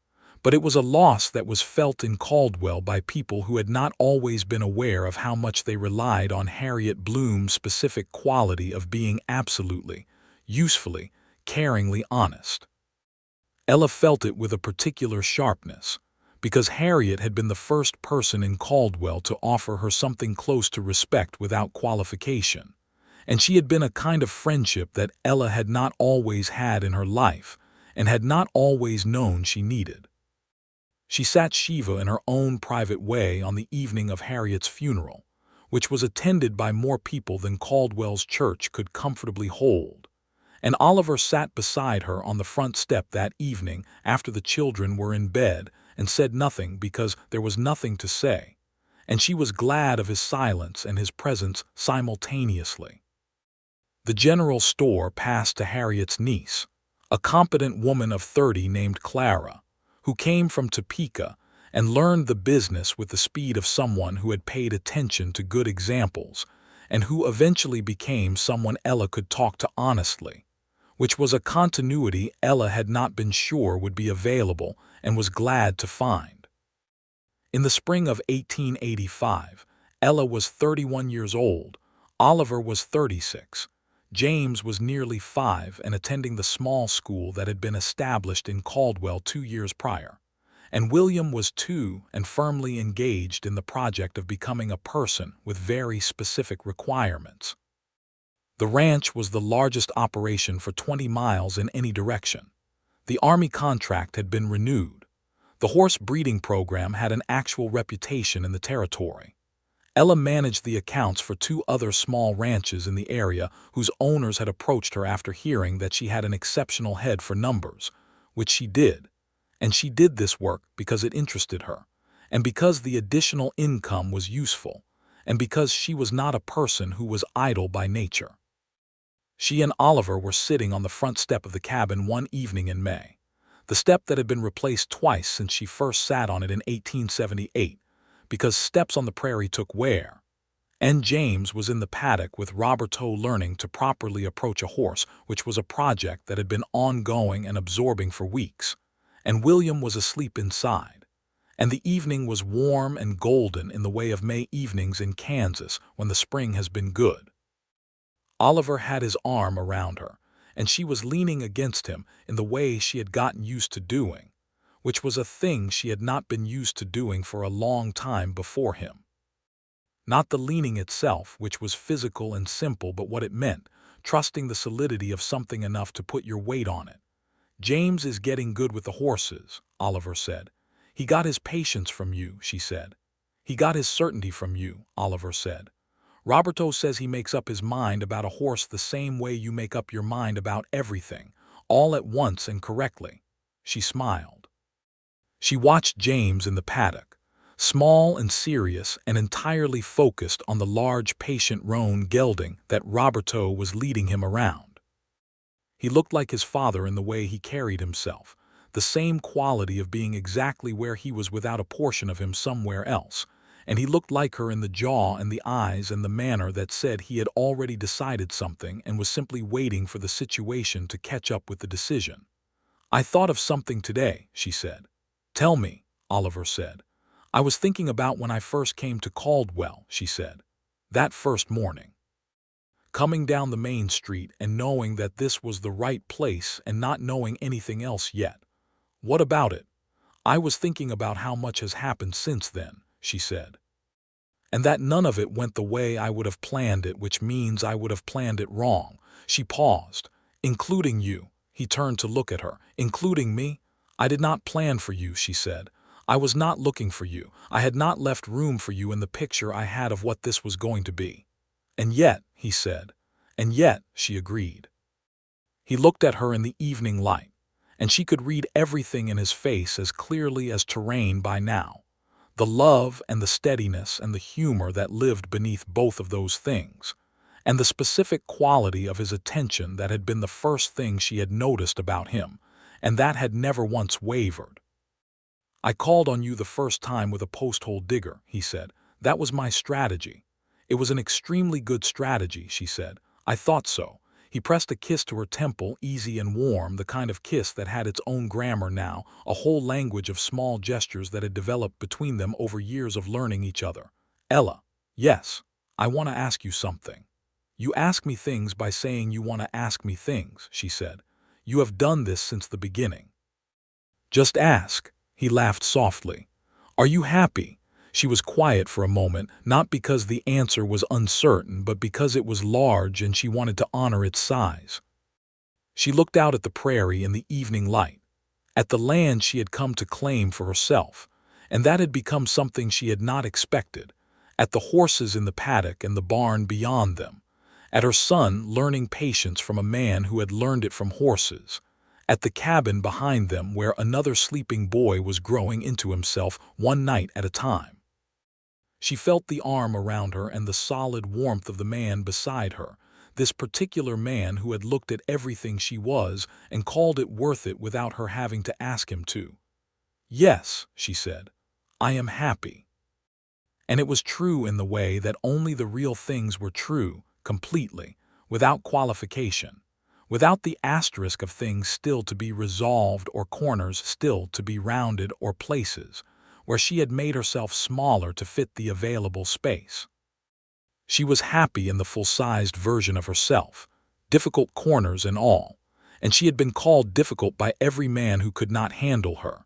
but it was a loss that was felt in Caldwell by people who had not always been aware of how much they relied on Harriet Bloom's specific quality of being absolutely, usefully, caringly honest. Ella felt it with a particular sharpness, because Harriet had been the first person in Caldwell to offer her something close to respect without qualification, and she had been a kind of friendship that Ella had not always had in her life and had not always known she needed. She sat Shiva in her own private way on the evening of Harriet's funeral, which was attended by more people than Caldwell's church could comfortably hold, and Oliver sat beside her on the front step that evening after the children were in bed and said nothing because there was nothing to say, and she was glad of his silence and his presence simultaneously. The general store passed to Harriet's niece, a competent woman of 30 named Clara, who came from Topeka and learned the business with the speed of someone who had paid attention to good examples and who eventually became someone Ella could talk to honestly, which was a continuity Ella had not been sure would be available and was glad to find. In the spring of 1885, Ella was 31 years old, Oliver was 36, James was nearly 5 and attending the small school that had been established in Caldwell 2 years prior, and William was 2 and firmly engaged in the project of becoming a person with very specific requirements. The ranch was the largest operation for 20 miles in any direction. The Army contract had been renewed. The horse breeding program had an actual reputation in the territory. Ella managed the accounts for 2 other small ranches in the area whose owners had approached her after hearing that she had an exceptional head for numbers, which she did. And she did this work because it interested her, and because the additional income was useful, and because she was not a person who was idle by nature. She and Oliver were sitting on the front step of the cabin one evening in May, the step that had been replaced twice since she first sat on it in 1878, because steps on the prairie took wear, and James was in the paddock with Roberto learning to properly approach a horse, which was a project that had been ongoing and absorbing for weeks, and William was asleep inside, and the evening was warm and golden in the way of May evenings in Kansas when the spring has been good. Oliver had his arm around her, and she was leaning against him in the way she had gotten used to doing, which was a thing she had not been used to doing for a long time before him. Not the leaning itself, which was physical and simple, but what it meant, trusting the solidity of something enough to put your weight on it. "James is getting good with the horses," Oliver said. "He got his patience from you," she said. "He got his certainty from you," Oliver said. "Roberto says he makes up his mind about a horse the same way you make up your mind about everything, all at once and correctly." She smiled. She watched James in the paddock, small and serious and entirely focused on the large patient roan gelding that Roberto was leading him around. He looked like his father in the way he carried himself, the same quality of being exactly where he was without a portion of him somewhere else, and he looked like her in the jaw and the eyes and the manner that said he had already decided something and was simply waiting for the situation to catch up with the decision. "I thought of something today," she said. "Tell me," Oliver said. "I was thinking about when I first came to Caldwell," she said. "That first morning. Coming down the main street and knowing that this was the right place and not knowing anything else yet. What about it? I was thinking about how much has happened since then," she said. "And that none of it went the way I would have planned it, which means I would have planned it wrong." She paused. "Including you." He turned to look at her. "Including me? I did not plan for you," she said. "I was not looking for you. I had not left room for you in the picture I had of what this was going to be." "And yet," he said. "And yet," she agreed. He looked at her in the evening light, and she could read everything in his face as clearly as terrain by now. The love and the steadiness and the humor that lived beneath both of those things, and the specific quality of his attention that had been the first thing she had noticed about him, and that had never once wavered. "I called on you the first time with a posthole digger," he said. "That was my strategy." "It was an extremely good strategy," she said. "I thought so." He pressed a kiss to her temple, easy and warm, the kind of kiss that had its own grammar now, a whole language of small gestures that had developed between them over years of learning each other. "Ella." "Yes. I want to ask you something." "You ask me things by saying you want to ask me things," she said. "You have done this since the beginning." "Just ask." He laughed softly. "Are you happy?" She was quiet for a moment, not because the answer was uncertain, but because it was large and she wanted to honor its size. She looked out at the prairie in the evening light, at the land she had come to claim for herself, and that had become something she had not expected, at the horses in the paddock and the barn beyond them, at her son learning patience from a man who had learned it from horses, at the cabin behind them where another sleeping boy was growing into himself one night at a time. She felt the arm around her and the solid warmth of the man beside her, this particular man who had looked at everything she was and called it worth it without her having to ask him to. "Yes," she said, "I am happy." And it was true in the way that only the real things were true, completely, without qualification, without the asterisk of things still to be resolved or corners still to be rounded or places where she had made herself smaller to fit the available space. She was happy in the full-sized version of herself, difficult corners and all, and she had been called difficult by every man who could not handle her.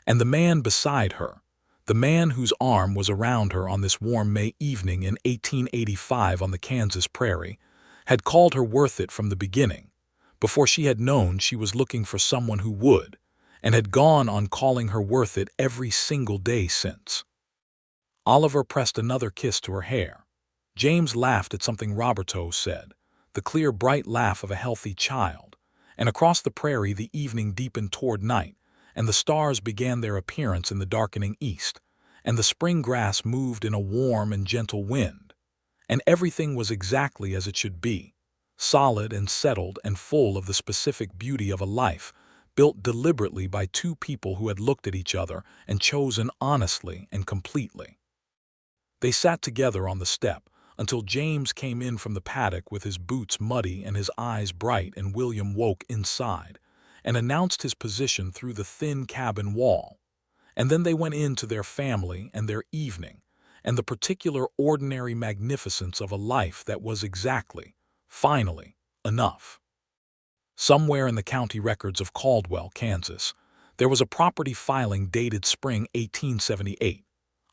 And the man beside her, the man whose arm was around her on this warm May evening in 1885 on the Kansas prairie, had called her worth it from the beginning, before she had known she was looking for someone who would, and had gone on calling her worth it every single day since. Oliver pressed another kiss to her hair. James laughed at something Roberto said, the clear, bright laugh of a healthy child, and across the prairie the evening deepened toward night, and the stars began their appearance in the darkening east, and the spring grass moved in a warm and gentle wind, and everything was exactly as it should be, solid and settled and full of the specific beauty of a life built deliberately by two people who had looked at each other and chosen honestly and completely. They sat together on the step until James came in from the paddock with his boots muddy and his eyes bright, and William woke inside and announced his position through the thin cabin wall. And then they went in to their family and their evening and the particular ordinary magnificence of a life that was exactly, Finally, enough. Somewhere in the county records of Caldwell, Kansas, there was a property filing dated spring 1878,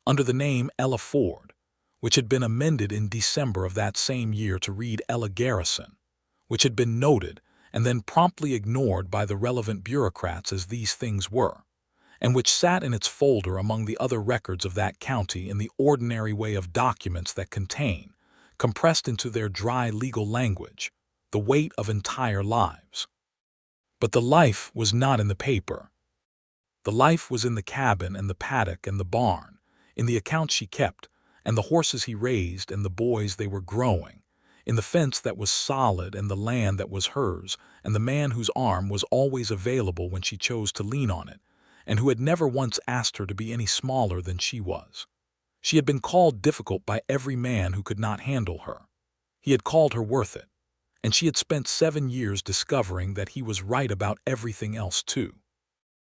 under the name Ella Ford, which had been amended in December of that same year to read Ella Garrison, which had been noted and then promptly ignored by the relevant bureaucrats as these things were, and which sat in its folder among the other records of that county in the ordinary way of documents that contain, compressed into their dry legal language, the weight of entire lives. But the life was not in the paper. The life was in the cabin and the paddock and the barn, in the accounts she kept, and the horses he raised and the boys they were growing, in the fence that was solid and the land that was hers, and the man whose arm was always available when she chose to lean on it, and who had never once asked her to be any smaller than she was. She had been called difficult by every man who could not handle her. He had called her worth it, and she had spent 7 years discovering that he was right about everything else too.